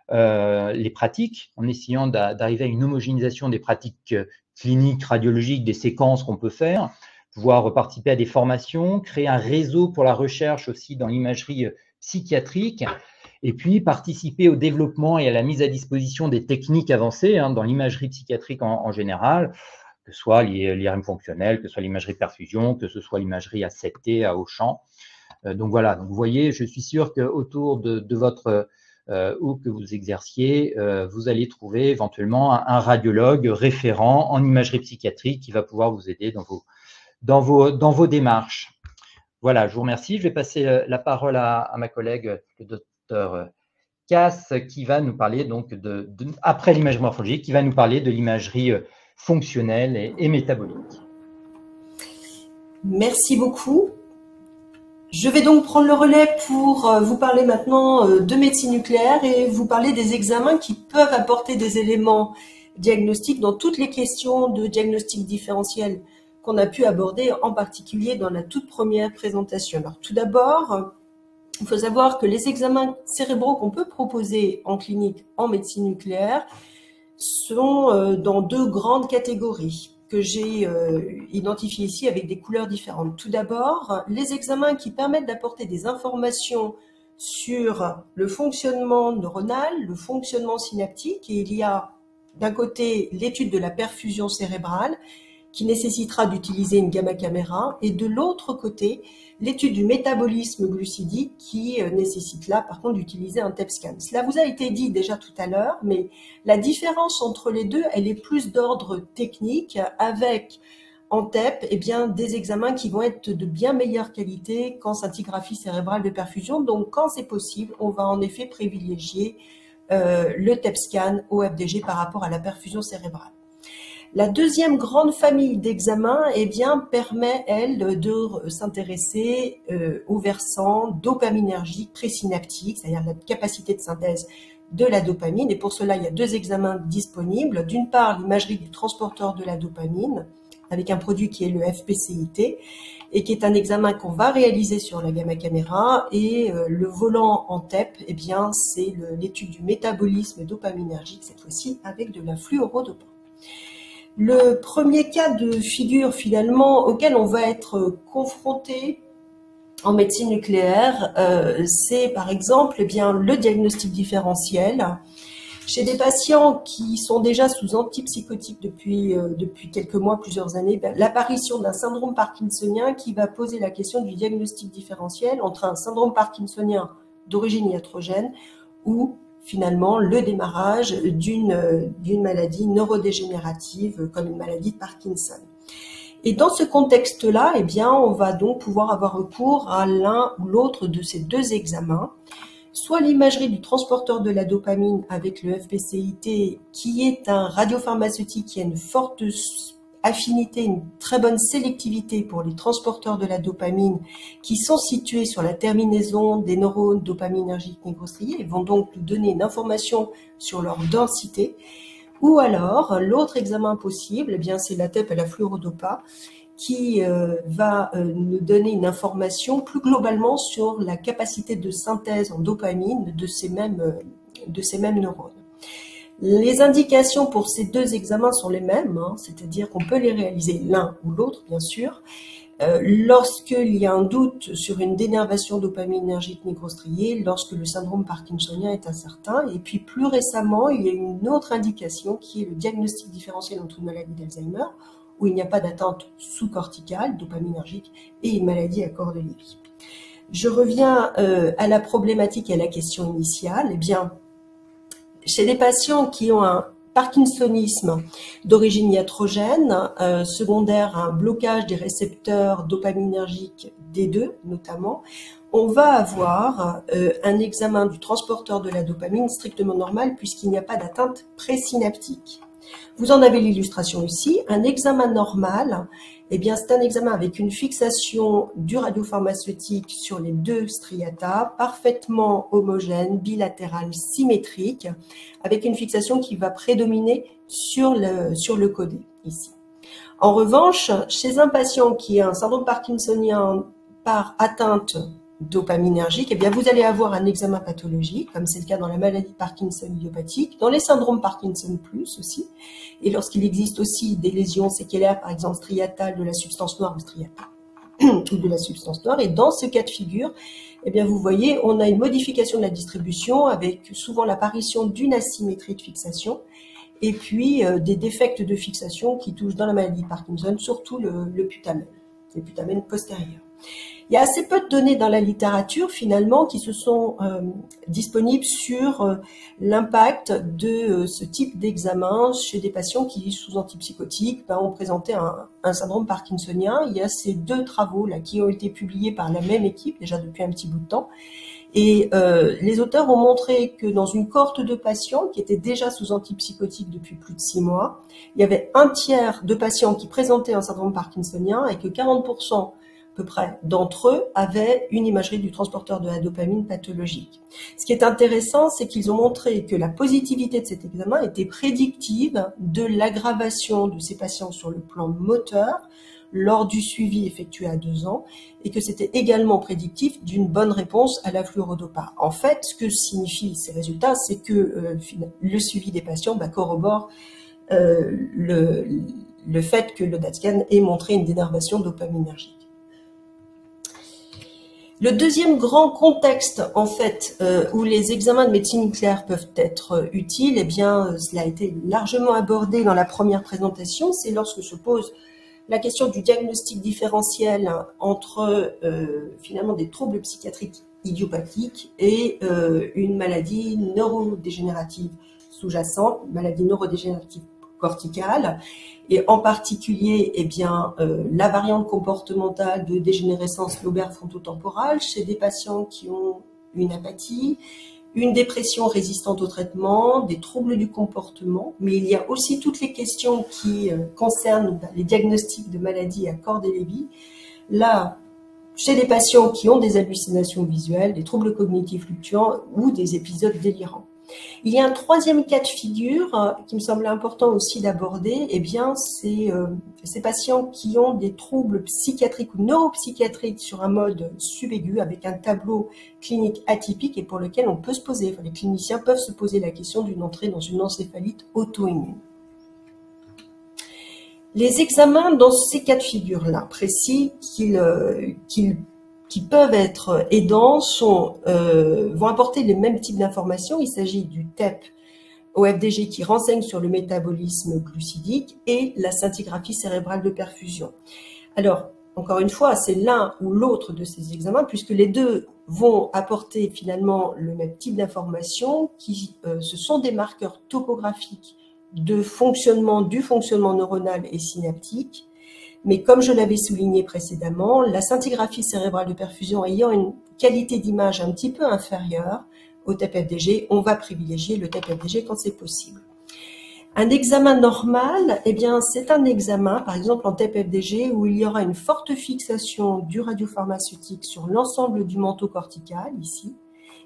les pratiques, en essayant d'arriver à une homogénéisation des pratiques cliniques, radiologiques, des séquences qu'on peut faire, pouvoir participer à des formations, créer un réseau pour la recherche aussi dans l'imagerie psychiatrique, et puis participer au développement et à la mise à disposition des techniques avancées dans l'imagerie psychiatrique en général, que ce soit l'IRM fonctionnel, que ce soit l'imagerie perfusion, que ce soit l'imagerie à 7T, à haut champ. Donc voilà, donc vous voyez, je suis sûr qu'autour de votre où que vous exerciez, vous allez trouver éventuellement un radiologue référent en imagerie psychiatrique qui va pouvoir vous aider dans vos démarches. Voilà, je vous remercie. Je vais passer la parole à ma collègue, le docteur Casse, qui va nous parler donc après l'imagerie morphologique, qui va nous parler de l'imagerie fonctionnelle et métabolique. Merci beaucoup. Je vais donc prendre le relais pour vous parler maintenant de médecine nucléaire et vous parler des examens qui peuvent apporter des éléments diagnostiques dans toutes les questions de diagnostic différentiel qu'on a pu aborder, en particulier dans la toute première présentation. Alors tout d'abord, il faut savoir que les examens cérébraux qu'on peut proposer en clinique en médecine nucléaire sont dans 2 grandes catégories que j'ai identifiées ici avec des couleurs différentes. Tout d'abord, les examens qui permettent d'apporter des informations sur le fonctionnement neuronal, le fonctionnement synaptique, et il y a d'un côté l'étude de la perfusion cérébrale qui nécessitera d'utiliser une gamma caméra, et de l'autre côté, l'étude du métabolisme glucidique qui nécessite là, par contre, d'utiliser un TEP scan. Cela vous a été dit déjà tout à l'heure, mais la différence entre les deux, elle est plus d'ordre technique, avec en TEP des examens qui vont être de bien meilleure qualité qu'en scintigraphie cérébrale de perfusion. Donc, quand c'est possible, on va en effet privilégier le TEP scan au FDG par rapport à la perfusion cérébrale. La deuxième grande famille d'examens permet, elle, de s'intéresser au versant dopaminergique présynaptique, c'est-à-dire la capacité de synthèse de la dopamine. Et pour cela, il y a 2 examens disponibles. D'une part, l'imagerie du transporteur de la dopamine, avec un produit qui est le FPCIT, et qui est un examen qu'on va réaliser sur la gamma caméra. Et le volant en TEP, c'est l'étude du métabolisme dopaminergique, cette fois-ci avec de la fluorodopamine. Le premier cas de figure finalement auquel on va être confronté en médecine nucléaire, c'est par exemple le diagnostic différentiel chez des patients qui sont déjà sous antipsychotiques depuis quelques mois, plusieurs années. L'apparition d'un syndrome parkinsonien qui va poser la question du diagnostic différentiel entre un syndrome parkinsonien d'origine iatrogène ou finalement le démarrage d'une maladie neurodégénérative comme une maladie de Parkinson. Et dans ce contexte-là, on va donc pouvoir avoir recours à l'un ou l'autre de ces 2 examens, soit l'imagerie du transporteur de la dopamine avec le FPCIT, qui est un radiopharmaceutique qui a une forte affinité, une très bonne sélectivité pour les transporteurs de la dopamine qui sont situés sur la terminaison des neurones dopaminergiques négrostriés et vont donc nous donner une information sur leur densité. Ou alors, l'autre examen possible, c'est la TEP à la fluorodopa qui va nous donner une information plus globalement sur la capacité de synthèse en dopamine de ces mêmes neurones. Les indications pour ces 2 examens sont les mêmes, c'est-à-dire qu'on peut les réaliser l'un ou l'autre, bien sûr, lorsqu'il y a un doute sur une dénervation dopaminergique négrostriée, lorsque le syndrome parkinsonien est incertain, et puis plus récemment, il y a une autre indication qui est le diagnostic différentiel entre une maladie d'Alzheimer où il n'y a pas d'atteinte sous-corticale, dopaminergique, et une maladie à corps de Lévy. Je reviens à la problématique et à la question initiale. Eh bien, chez les patients qui ont un parkinsonisme d'origine iatrogène, secondaire à un blocage des récepteurs dopaminergiques D2 notamment, on va avoir un examen du transporteur de la dopamine strictement normal puisqu'il n'y a pas d'atteinte présynaptique. Vous en avez l'illustration ici. Un examen normal, eh bien, c'est un examen avec une fixation du radiopharmaceutique sur les deux striata, parfaitement homogène, bilatérale, symétrique, avec une fixation qui va prédominer sur le codé ici. En revanche, chez un patient qui a un syndrome parkinsonien par atteinte dopaminergique, eh bien, vous allez avoir un examen pathologique, comme c'est le cas dans la maladie de Parkinson idiopathique, dans les syndromes Parkinson plus aussi, et lorsqu'il existe aussi des lésions séquelaires, par exemple striatales de la substance noire ou striatale ou de la substance noire, et dans ce cas de figure, eh bien, vous voyez, on a une modification de la distribution avec souvent l'apparition d'une asymétrie de fixation, et puis des défects de fixation qui touchent dans la maladie de Parkinson, surtout le putamen, les putamènes postérieurs. Il y a assez peu de données dans la littérature finalement qui se sont disponibles sur l'impact de ce type d'examen chez des patients qui, sous antipsychotiques, ont présenté un syndrome parkinsonien. Il y a ces deux travaux là qui ont été publiés par la même équipe déjà depuis un petit bout de temps. Et les auteurs ont montré que dans une cohorte de patients qui étaient déjà sous antipsychotiques depuis plus de 6 mois, il y avait un tiers de patients qui présentaient un syndrome parkinsonien et que 40% à peu près d'entre eux avaient une imagerie du transporteur de la dopamine pathologique. Ce qui est intéressant, c'est qu'ils ont montré que la positivité de cet examen était prédictive de l'aggravation de ces patients sur le plan moteur lors du suivi effectué à 2 ans et que c'était également prédictif d'une bonne réponse à la fluorodopa. En fait, ce que signifient ces résultats, c'est que le suivi des patients corrobore le fait que le DaTscan ait montré une dénervation dopaminergique. Le deuxième grand contexte, en fait, où les examens de médecine nucléaire peuvent être utiles, eh bien, cela a été largement abordé dans la première présentation, c'est lorsque se pose la question du diagnostic différentiel entre finalement des troubles psychiatriques idiopathiques et une maladie neurodégénérative sous-jacente, maladie neurodégénérative corticale, et en particulier eh bien, la variante comportementale de dégénérescence lobaire frontotemporale chez des patients qui ont une apathie, une dépression résistante au traitement, des troubles du comportement, mais il y a aussi toutes les questions qui concernent les diagnostics de maladies à corps de Lévy. Là, chez des patients qui ont des hallucinations visuelles, des troubles cognitifs fluctuants ou des épisodes délirants. Il y a un troisième cas de figure qui me semble important aussi d'aborder, eh bien, c'est ces patients qui ont des troubles psychiatriques ou neuropsychiatriques sur un mode subaigu avec un tableau clinique atypique et pour lequel on peut se poser, les cliniciens peuvent se poser la question d'une entrée dans une encéphalite auto-immune. Les examens dans ces cas de figure-là précis qui peuvent être aidants vont apporter les mêmes types d'informations. Il s'agit du TEP au FDG qui renseigne sur le métabolisme glucidique et la scintigraphie cérébrale de perfusion. Alors, encore une fois, c'est l'un ou l'autre de ces examens puisque les deux vont apporter finalement le même type d'informations qui ce sont des marqueurs topographiques du fonctionnement neuronal et synaptique. Mais comme je l'avais souligné précédemment, la scintigraphie cérébrale de perfusion ayant une qualité d'image un petit peu inférieure au TEP-FDG, on va privilégier le TEP-FDG quand c'est possible. Un examen normal, eh bien, c'est un examen, par exemple en TEP-FDG, où il y aura une forte fixation du radiopharmaceutique sur l'ensemble du manteau cortical, ici.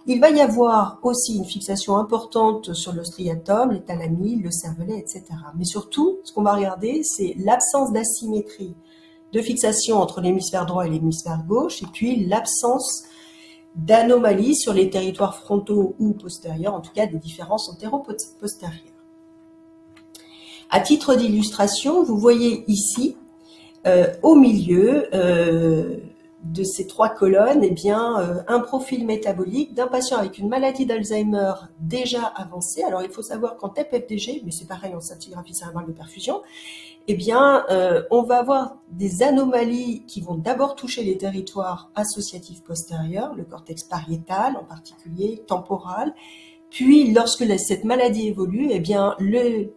Il va y avoir aussi une fixation importante sur le striatum, les thalamides, le cervelet, etc. Mais surtout, ce qu'on va regarder, c'est l'absence d'asymétrie de fixation entre l'hémisphère droit et l'hémisphère gauche, et puis l'absence d'anomalies sur les territoires frontaux ou postérieurs, en tout cas des différences antéro-postérieures. À titre d'illustration, vous voyez ici, au milieu, de ces 3 colonnes, eh bien, un profil métabolique d'un patient avec une maladie d'Alzheimer déjà avancée. Alors, il faut savoir qu'en TEP-FDG, mais c'est pareil en scintigraphie cérébrale de perfusion, eh bien, on va avoir des anomalies qui vont d'abord toucher les territoires associatifs postérieurs, le cortex pariétal en particulier, temporal. Puis, lorsque cette maladie évolue, eh bien, le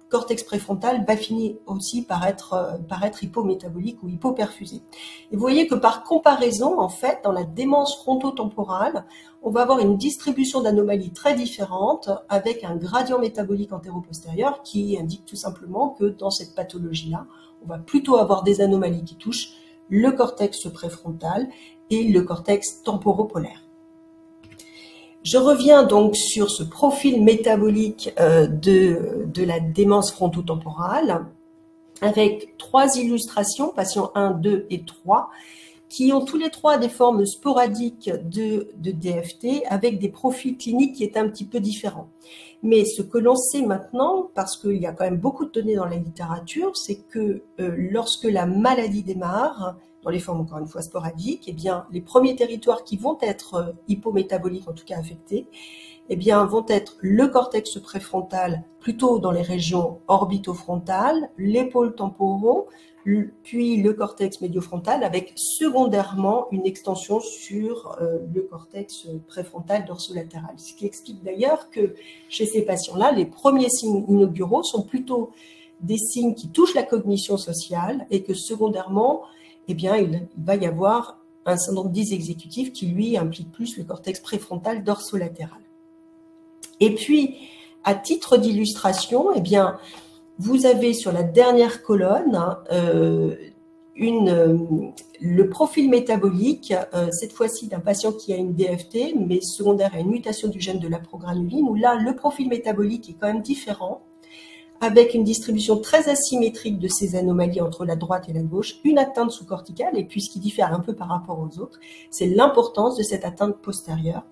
cortex préfrontal va finir aussi par être hypométabolique ou hypoperfusé. Et vous voyez que par comparaison, en fait, dans la démence frontotemporale, on va avoir une distribution d'anomalies très différentes avec un gradient métabolique antéro-postérieur qui indique tout simplement que dans cette pathologie-là, on va plutôt avoir des anomalies qui touchent le cortex préfrontal et le cortex temporopolaire. Je reviens donc sur ce profil métabolique de la démence frontotemporale avec 3 illustrations, patients 1, 2 et 3, qui ont tous les 3 des formes sporadiques de DFT avec des profils cliniques qui étaient un petit peu différents. Mais ce que l'on sait maintenant, parce qu'il y a quand même beaucoup de données dans la littérature, c'est que lorsque la maladie démarre, dans les formes encore une fois sporadiques, eh bien, les premiers territoires qui vont être hypométaboliques, en tout cas affectés, eh bien, vont être le cortex préfrontal, plutôt dans les régions orbitofrontales, l'épaule temporaux, puis le cortex médiofrontal, avec secondairement une extension sur le cortex préfrontal dorsolatéral. Ce qui explique d'ailleurs que chez ces patients-là, les premiers signes inauguraux sont plutôt des signes qui touchent la cognition sociale et que secondairement, eh bien, il va y avoir un syndrome dysexécutif qui, lui, implique plus le cortex préfrontal dorsolatéral. Et puis, à titre d'illustration, eh bien, vous avez sur la dernière colonne le profil métabolique, cette fois-ci d'un patient qui a une DFT, mais secondaire à une mutation du gène de la progranulin, où là, le profil métabolique est quand même différent, avec une distribution très asymétrique de ces anomalies entre la droite et la gauche, une atteinte sous-corticale, et puis ce qui diffère un peu par rapport aux autres, c'est l'importance de cette atteinte postérieure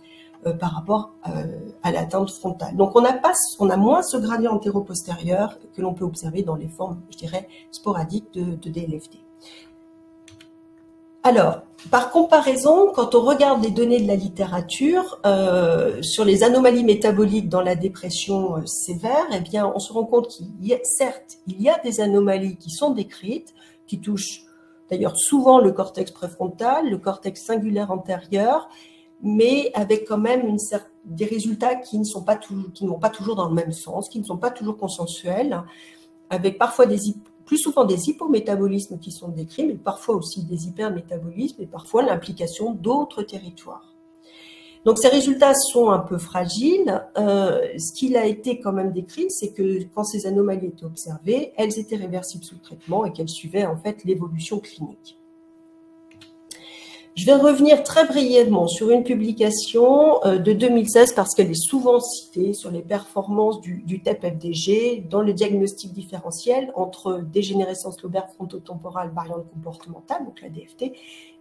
par rapport à l'atteinte frontale. Donc on a moins ce gradient antéro-postérieur que l'on peut observer dans les formes, je dirais, sporadiques de DLFT. Alors, par comparaison, quand on regarde les données de la littérature sur les anomalies métaboliques dans la dépression sévère, eh bien, on se rend compte certes, il y a des anomalies qui sont décrites, qui touchent d'ailleurs souvent le cortex préfrontal, le cortex singulaire antérieur, mais avec quand même des résultats qui ne vont pas toujours dans le même sens, qui ne sont pas toujours consensuels, avec parfois plus souvent des hypométabolismes qui sont décrits, mais parfois aussi des hypermétabolismes et parfois l'implication d'autres territoires. Donc ces résultats sont un peu fragiles. Ce qu'il a été quand même décrit, c'est que quand ces anomalies étaient observées, elles étaient réversibles sous le traitement et qu'elles suivaient en fait l'évolution clinique. Je vais revenir très brièvement sur une publication de 2016 parce qu'elle est souvent citée sur les performances du TEP-FDG dans le diagnostic différentiel entre dégénérescence lobaire frontotemporale variante comportementale, donc la DFT,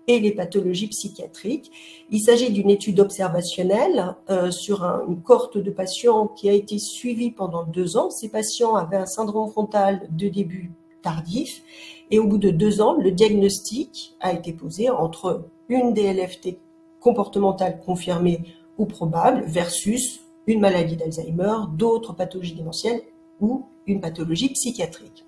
et les pathologies psychiatriques. Il s'agit d'une étude observationnelle sur une cohorte de patients qui a été suivie pendant 2 ans. Ces patients avaient un syndrome frontal de début tardif et au bout de 2 ans, le diagnostic a été posé entre une DLFT comportementale confirmée ou probable versus une maladie d'Alzheimer, d'autres pathologies démentielles ou une pathologie psychiatrique.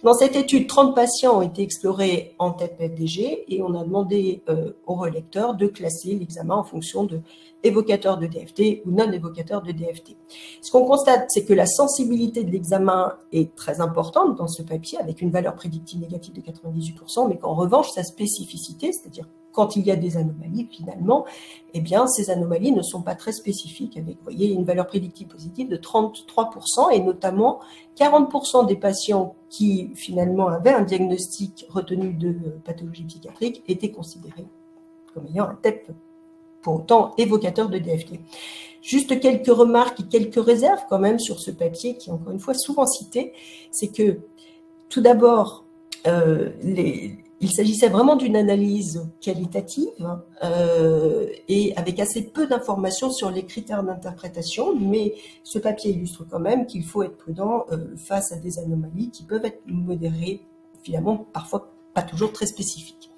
Dans cette étude, 30 patients ont été explorés en TEP-FDG et on a demandé au relecteur de classer l'examen en fonction de évocateur de DFT ou non évocateur de DFT. Ce qu'on constate, c'est que la sensibilité de l'examen est très importante dans ce papier, avec une valeur prédictive négative de 98%, mais qu'en revanche, sa spécificité, c'est-à-dire quand il y a des anomalies, finalement, eh bien, ces anomalies ne sont pas très spécifiques, avec, vous voyez, une valeur prédictive positive de 33%, et notamment 40% des patients qui, finalement, avaient un diagnostic retenu de pathologie psychiatrique étaient considérés comme ayant un TEP, pour autant évocateur de DFT. Juste quelques remarques et quelques réserves quand même sur ce papier, qui est encore une fois souvent cité, c'est que, tout d'abord, il s'agissait vraiment d'une analyse qualitative et avec assez peu d'informations sur les critères d'interprétation, mais ce papier illustre quand même qu'il faut être prudent face à des anomalies qui peuvent être modérées, finalement parfois pas toujours très spécifiques.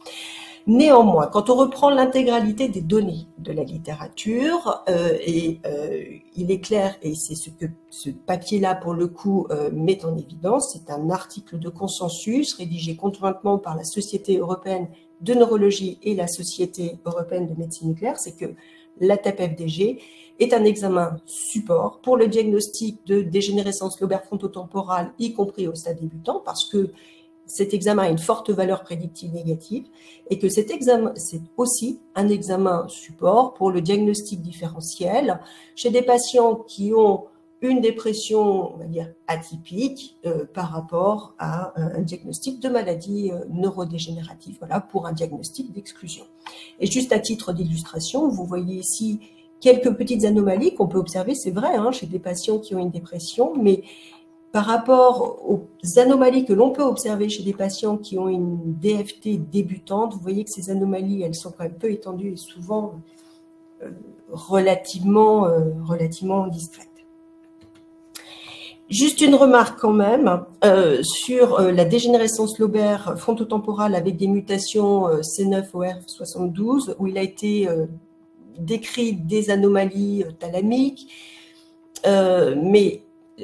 Néanmoins, quand on reprend l'intégralité des données de la littérature, il est clair, et c'est ce que ce papier-là, pour le coup, met en évidence, c'est un article de consensus rédigé conjointement par la Société européenne de neurologie et la Société européenne de médecine nucléaire, c'est que la TAP-FDG est un examen support pour le diagnostic de dégénérescence lobaire frontotemporale, y compris au stade débutant, parce que cet examen a une forte valeur prédictive négative et que cet examen, c'est aussi un examen support pour le diagnostic différentiel chez des patients qui ont une dépression, on va dire, atypique par rapport à un diagnostic de maladie neurodégénérative, voilà, pour un diagnostic d'exclusion. Et juste à titre d'illustration, vous voyez ici quelques petites anomalies qu'on peut observer, c'est vrai, hein, chez des patients qui ont une dépression, mais par rapport aux anomalies que l'on peut observer chez des patients qui ont une DFT débutante, vous voyez que ces anomalies, elles sont quand même peu étendues et souvent relativement discrètes. Juste une remarque quand même sur la dégénérescence lobaire frontotemporale avec des mutations C9OR72, où il a été décrit des anomalies thalamiques, mais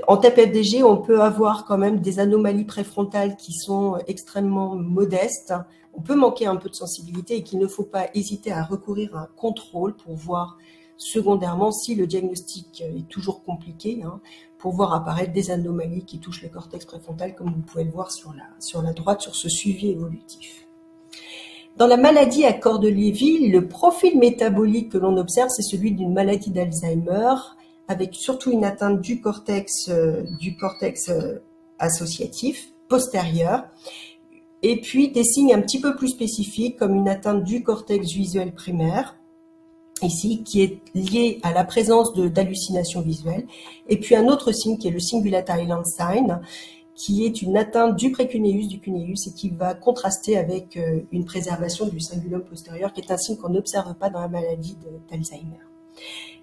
en TAP-FDG, on peut avoir quand même des anomalies préfrontales qui sont extrêmement modestes. On peut manquer un peu de sensibilité et qu'il ne faut pas hésiter à recourir à un contrôle pour voir secondairement si le diagnostic est toujours compliqué, hein, pour voir apparaître des anomalies qui touchent le cortex préfrontal, comme vous pouvez le voir sur la droite, sur ce suivi évolutif. Dans la maladie à corps de Lévy, le profil métabolique que l'on observe, c'est celui d'une maladie d'Alzheimer, avec surtout une atteinte du cortex associatif postérieur, et puis des signes un petit peu plus spécifiques comme une atteinte du cortex visuel primaire, ici, qui est lié à la présence d'hallucinations visuelles, et puis un autre signe qui est le Cingulata Island Sign, qui est une atteinte du précuneus, du cuneus, et qui va contraster avec une préservation du cingulum postérieur, qui est un signe qu'on n'observe pas dans la maladie d'Alzheimer.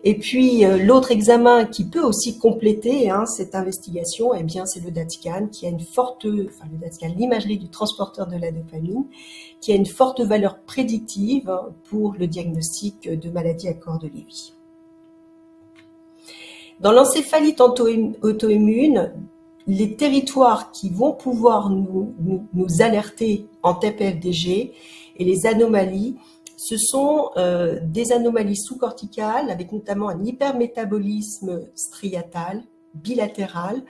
Et puis, l'autre examen qui peut aussi compléter cette investigation, eh bien, c'est le DaTscan, qui a une forte, le DaTscan, l'imagerie du transporteur de la dopamine, qui a une forte valeur prédictive pour le diagnostic de maladie à corps de Lévy. Dans l'encéphalite auto-immune, les territoires qui vont pouvoir nous alerter en TAP-FDG et les anomalies, ce sont des anomalies sous-corticales avec notamment un hypermétabolisme striatal, bilatéral,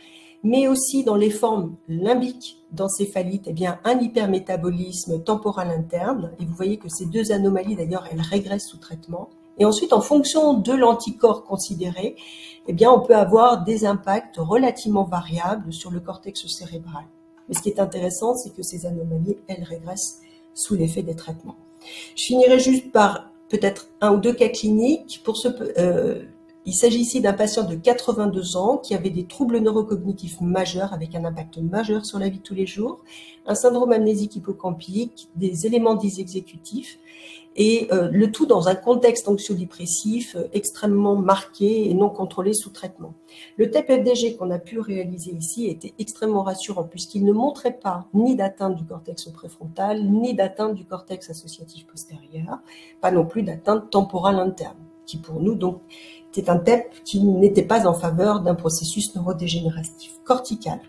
mais aussi dans les formes limbiques d'encéphalite, eh bien un hypermétabolisme temporal interne. Et vous voyez que ces deux anomalies, d'ailleurs, elles régressent sous traitement. Et ensuite, en fonction de l'anticorps considéré, eh bien, on peut avoir des impacts relativement variables sur le cortex cérébral. Mais ce qui est intéressant, c'est que ces anomalies, elles régressent sous l'effet des traitements. Je finirai juste par peut-être un ou deux cas cliniques. Il s'agit ici d'un patient de 82 ans qui avait des troubles neurocognitifs majeurs avec un impact majeur sur la vie de tous les jours, un syndrome amnésique hippocampique, des éléments dysexécutifs et le tout dans un contexte anxio-dépressif extrêmement marqué et non contrôlé sous traitement. Le TAP-FDG qu'on a pu réaliser ici était extrêmement rassurant puisqu'il ne montrait pas ni d'atteinte du cortex préfrontal, ni d'atteinte du cortex associatif postérieur, pas non plus d'atteinte temporale interne, qui pour nous donc était un TEP qui n'était pas en faveur d'un processus neurodégénératif cortical.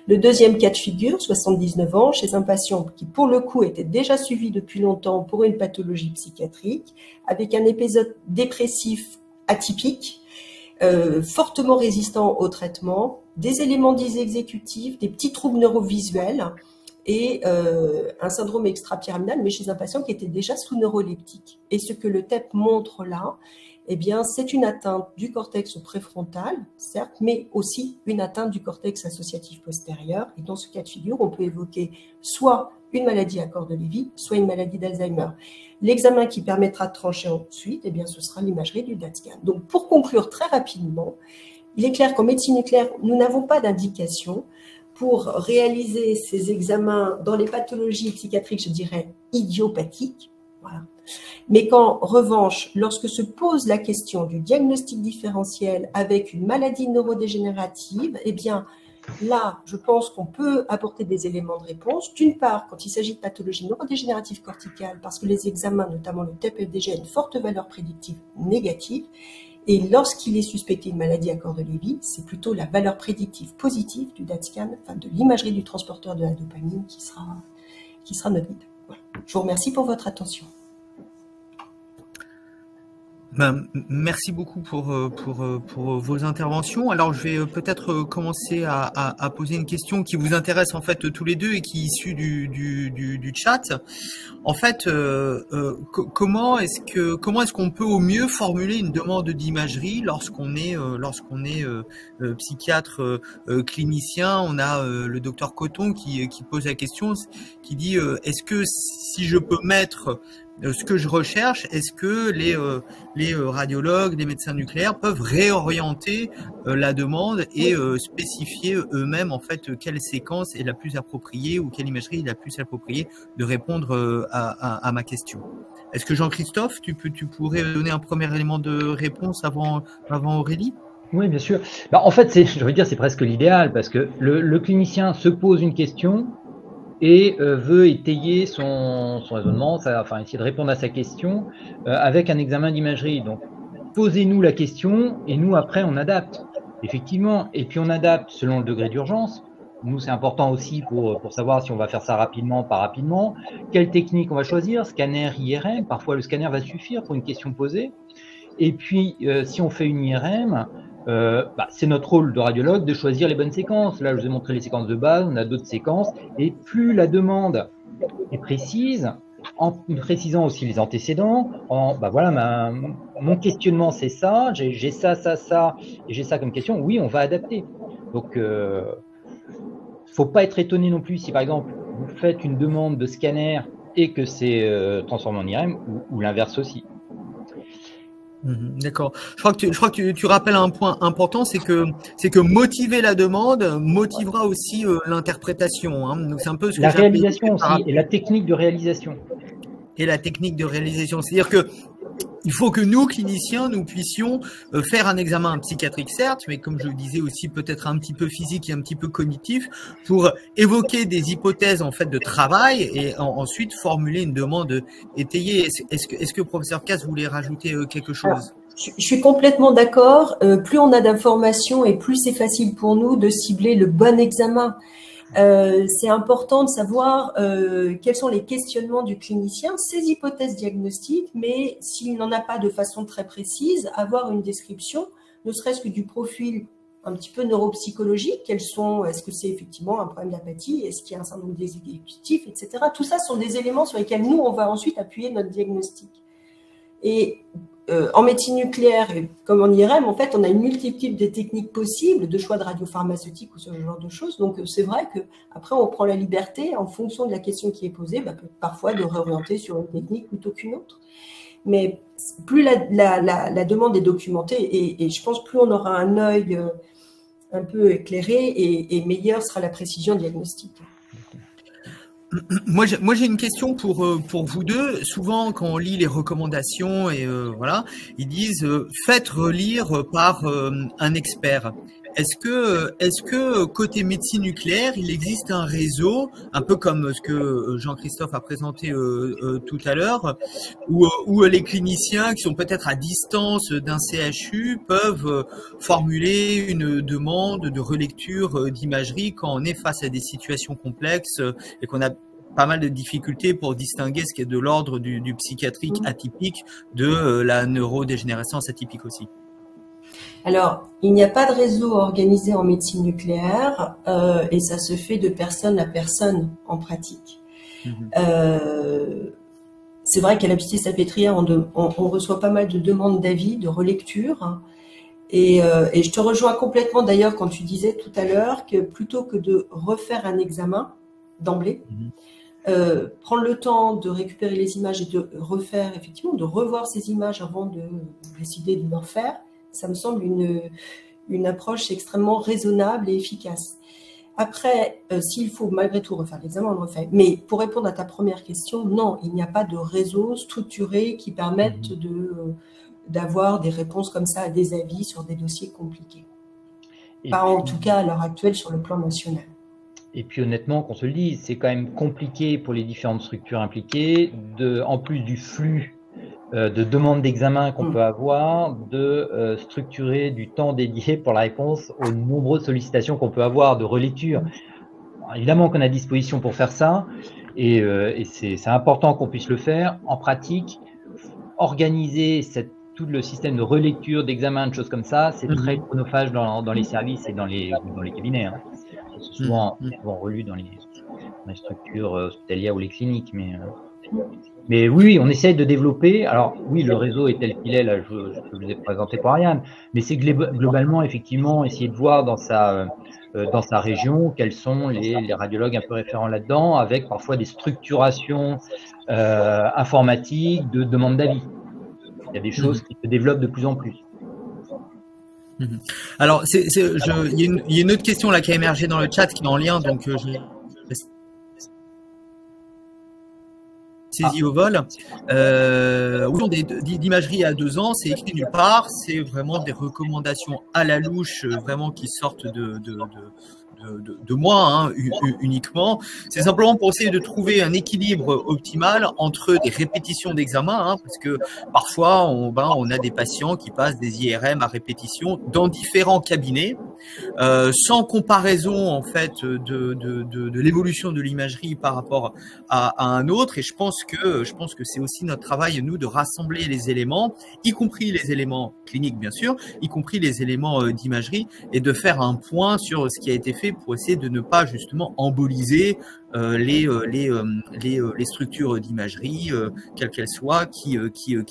Le deuxième cas de figure, 79 ans, chez un patient qui pour le coup était déjà suivi depuis longtemps pour une pathologie psychiatrique, avec un épisode dépressif atypique, fortement résistant au traitement, des éléments dysexécutifs, des petits troubles neurovisuels et un syndrome extrapyramidal, mais chez un patient qui était déjà sous neuroleptique. Et ce que le TEP montre là, eh bien, c'est une atteinte du cortex préfrontal, certes, mais aussi une atteinte du cortex associatif postérieur. Et dans ce cas de figure, on peut évoquer soit une maladie à corps de Lévy, soit une maladie d'Alzheimer. L'examen qui permettra de trancher ensuite, eh bien, ce sera l'imagerie du DaTscan. Donc, pour conclure très rapidement, il est clair qu'en médecine nucléaire, nous n'avons pas d'indication pour réaliser ces examens dans les pathologies psychiatriques, je dirais, idiopathiques. Voilà. Mais qu'en revanche, lorsque se pose la question du diagnostic différentiel avec une maladie neurodégénérative, eh bien, là, je pense qu'on peut apporter des éléments de réponse. D'une part, quand il s'agit de pathologie neurodégénérative corticale, parce que les examens, notamment le TEP-FDG, a une forte valeur prédictive négative. Et lorsqu'il est suspecté une maladie à corps de Lévy, c'est plutôt la valeur prédictive positive du DaT-scan, enfin de l'imagerie du transporteur de la dopamine qui sera notre guide. Voilà. Je vous remercie pour votre attention. Merci beaucoup pour vos interventions. Alors, je vais peut-être commencer à poser une question qui vous intéresse en fait tous les deux et qui est issue du chat. En fait, comment est-ce qu'on peut au mieux formuler une demande d'imagerie lorsqu'on est psychiatre clinicien? On a le docteur Coton qui pose la question, qui dit est-ce que si je peux mettre ce que je recherche, est-ce que les radiologues, les médecins nucléaires peuvent réorienter la demande et spécifier eux-mêmes en fait quelle séquence est la plus appropriée ou quelle imagerie est la plus appropriée de répondre à ma question? Est-ce que Jean-Christophe, tu pourrais donner un premier élément de réponse avant Aurélie? Oui, bien sûr. En fait, c'est presque l'idéal parce que le clinicien se pose une question et veut étayer son raisonnement, essayer de répondre à sa question avec un examen d'imagerie. Donc, posez-nous la question et nous, après, on adapte. Effectivement, et puis on adapte selon le degré d'urgence. Nous, c'est important aussi pour savoir si on va faire ça rapidement, pas rapidement. Quelle technique on va choisir? Scanner, IRM. Parfois, le scanner va suffire pour une question posée. Et puis, si on fait une IRM, c'est notre rôle de radiologue de choisir les bonnes séquences. Là, je vous ai montré les séquences de base, on a d'autres séquences. Et plus la demande est précise, en précisant aussi les antécédents, mon questionnement c'est ça, j'ai ça, et j'ai ça comme question, oui, on va adapter. Donc, faut pas être étonné non plus si par exemple, vous faites une demande de scanner et que c'est transformé en IRM ou l'inverse aussi. D'accord. Je crois que tu rappelles un point important, c'est que motiver la demande motivera aussi l'interprétation. Hein. Donc c'est un peu ce que la réalisation aussi et la technique de réalisation. Et la technique de réalisation, c'est-à-dire que il faut que nous, cliniciens, nous puissions faire un examen psychiatrique, certes, mais comme je le disais aussi, peut-être un petit peu physique et un petit peu cognitif, pour évoquer des hypothèses en fait de travail et ensuite formuler une demande étayée. Est-ce que professeur Casse voulait rajouter quelque chose? Je suis complètement d'accord. Plus on a d'informations et plus c'est facile pour nous de cibler le bon examen. C'est important de savoir quels sont les questionnements du clinicien, ses hypothèses diagnostiques, mais s'il n'en a pas de façon très précise, avoir une description, ne serait-ce que du profil un petit peu neuropsychologique, est-ce que c'est effectivement un problème d'apathie, est-ce qu'il y a un syndrome exécutif, etc. Tout ça sont des éléments sur lesquels nous, on va ensuite appuyer notre diagnostic. Et en médecine nucléaire, et comme en IRM, en fait, on a une multitude de techniques possibles, de choix de radiopharmaceutique ou ce genre de choses. Donc, c'est vrai qu'après, on prend la liberté, en fonction de la question qui est posée, parfois de réorienter sur une technique plutôt qu'une autre. Mais plus la demande est documentée, et je pense plus on aura un œil un peu éclairé, et meilleure sera la précision diagnostique. Moi, j'ai une question pour vous deux. Souvent, quand on lit les recommandations et voilà, ils disent faites relire par un expert. Est-ce que côté médecine nucléaire, il existe un réseau, un peu comme ce que Jean-Christophe a présenté tout à l'heure, où les cliniciens qui sont peut-être à distance d'un CHU peuvent formuler une demande de relecture d'imagerie quand on est face à des situations complexes et qu'on a pas mal de difficultés pour distinguer ce qui est de l'ordre du psychiatrique atypique de la neurodégénérescence atypique aussi. Alors, il n'y a pas de réseau organisé en médecine nucléaire et ça se fait de personne à personne en pratique. C'est vrai qu'à la Pitié-Salpêtrière, on reçoit pas mal de demandes d'avis, de relecture. Et je te rejoins complètement d'ailleurs quand tu disais tout à l'heure que plutôt que de refaire un examen d'emblée, prendre le temps de récupérer les images et de refaire, effectivement, de revoir ces images avant de décider de le refaire, ça me semble une approche extrêmement raisonnable et efficace. Après, s'il faut malgré tout refaire l'examen, on le refait. Mais pour répondre à ta première question, non, il n'y a pas de réseau structuré qui permette d'avoir des réponses comme ça à des avis sur des dossiers compliqués. Pas en tout cas à l'heure actuelle sur le plan national. Et puis honnêtement, qu'on se le dise, c'est quand même compliqué pour les différentes structures impliquées, en plus du flux de demandes d'examen qu'on peut avoir, de structurer du temps dédié pour la réponse aux nombreuses sollicitations qu'on peut avoir de relecture. Alors, évidemment qu'on a disposition pour faire ça, et c'est important qu'on puisse le faire. En pratique, organiser tout le système de relecture, d'examen, de choses comme ça, c'est très chronophage dans les services et dans les cabinets. Hein. C'est souvent relu dans les structures hospitalières ou les cliniques, mais oui, on essaye de développer. Alors oui, le réseau est tel qu'il est, là, je vous ai présenté pour Ariane, mais c'est globalement, effectivement, essayer de voir dans sa région quels sont les radiologues un peu référents là-dedans, avec parfois des structurations informatiques de demande d'avis. Il y a des choses qui se développent de plus en plus. Alors, il y a une autre question là qui a émergé dans le chat qui est en lien, donc je saisis au vol. D'imagerie à 2 ans, c'est écrit nulle part, c'est vraiment des recommandations à la louche, vraiment qui sortent de moi, hein, uniquement. C'est simplement pour essayer de trouver un équilibre optimal entre des répétitions d'examen, hein, parce que parfois on a des patients qui passent des IRM à répétition dans différents cabinets, sans comparaison en fait de l'évolution de l'imagerie par rapport à un autre. Et je pense que c'est aussi notre travail, nous, de rassembler les éléments, y compris les éléments cliniques bien sûr, y compris les éléments d'imagerie, et de faire un point sur ce qui a été fait pour essayer de ne pas justement emboliser les structures d'imagerie, quelles qu'elles soient, qui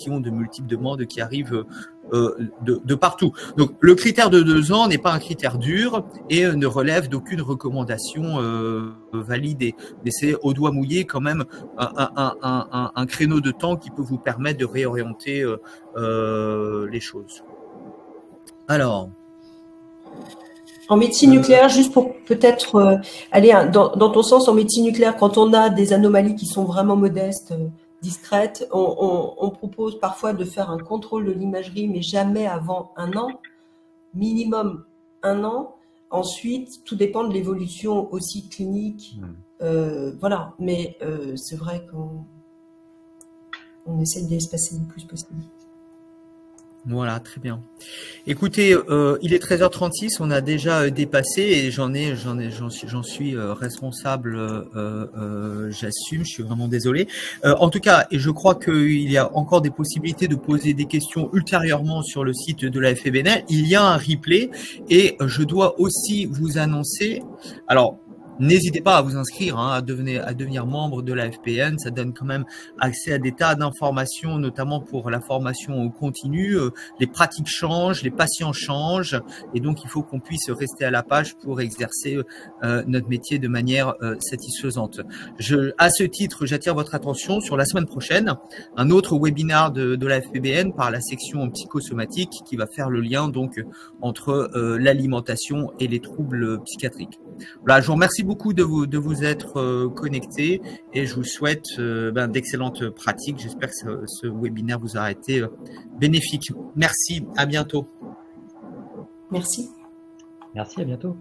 ont de multiples demandes qui arrivent de partout. Donc le critère de 2 ans n'est pas un critère dur et ne relève d'aucune recommandation valide, mais c'est au doigt mouillé quand même un créneau de temps qui peut vous permettre de réorienter les choses. Alors, en médecine nucléaire, juste pour peut-être aller dans ton sens, en médecine nucléaire, quand on a des anomalies qui sont vraiment modestes, discrètes, on propose parfois de faire un contrôle de l'imagerie, mais jamais avant 1 an, minimum 1 an. Ensuite, tout dépend de l'évolution aussi clinique. Voilà, mais c'est vrai qu'on essaie d'espacer le plus possible. Voilà, très bien. Écoutez, il est 13h36, on a déjà dépassé et j'en suis responsable, j'assume, je suis vraiment désolé. En tout cas, et je crois qu'il y a encore des possibilités de poser des questions ultérieurement sur le site de la FEBNL. Il y a un replay et je dois aussi vous annoncer, alors, n'hésitez pas à vous inscrire, hein, à devenir membre de la FPN. Ça donne quand même accès à des tas d'informations, notamment pour la formation continue. Les pratiques changent, les patients changent, et donc il faut qu'on puisse rester à la page pour exercer notre métier de manière satisfaisante. À ce titre, j'attire votre attention sur la semaine prochaine, un autre webinaire de la FPBN par la section psychosomatique qui va faire le lien donc entre l'alimentation et les troubles psychiatriques. Voilà, je vous remercie beaucoup de vous être connectés et je vous souhaite d'excellentes pratiques. J'espère que ce webinaire vous aura été bénéfique. Merci, à bientôt. Merci. Merci, à bientôt.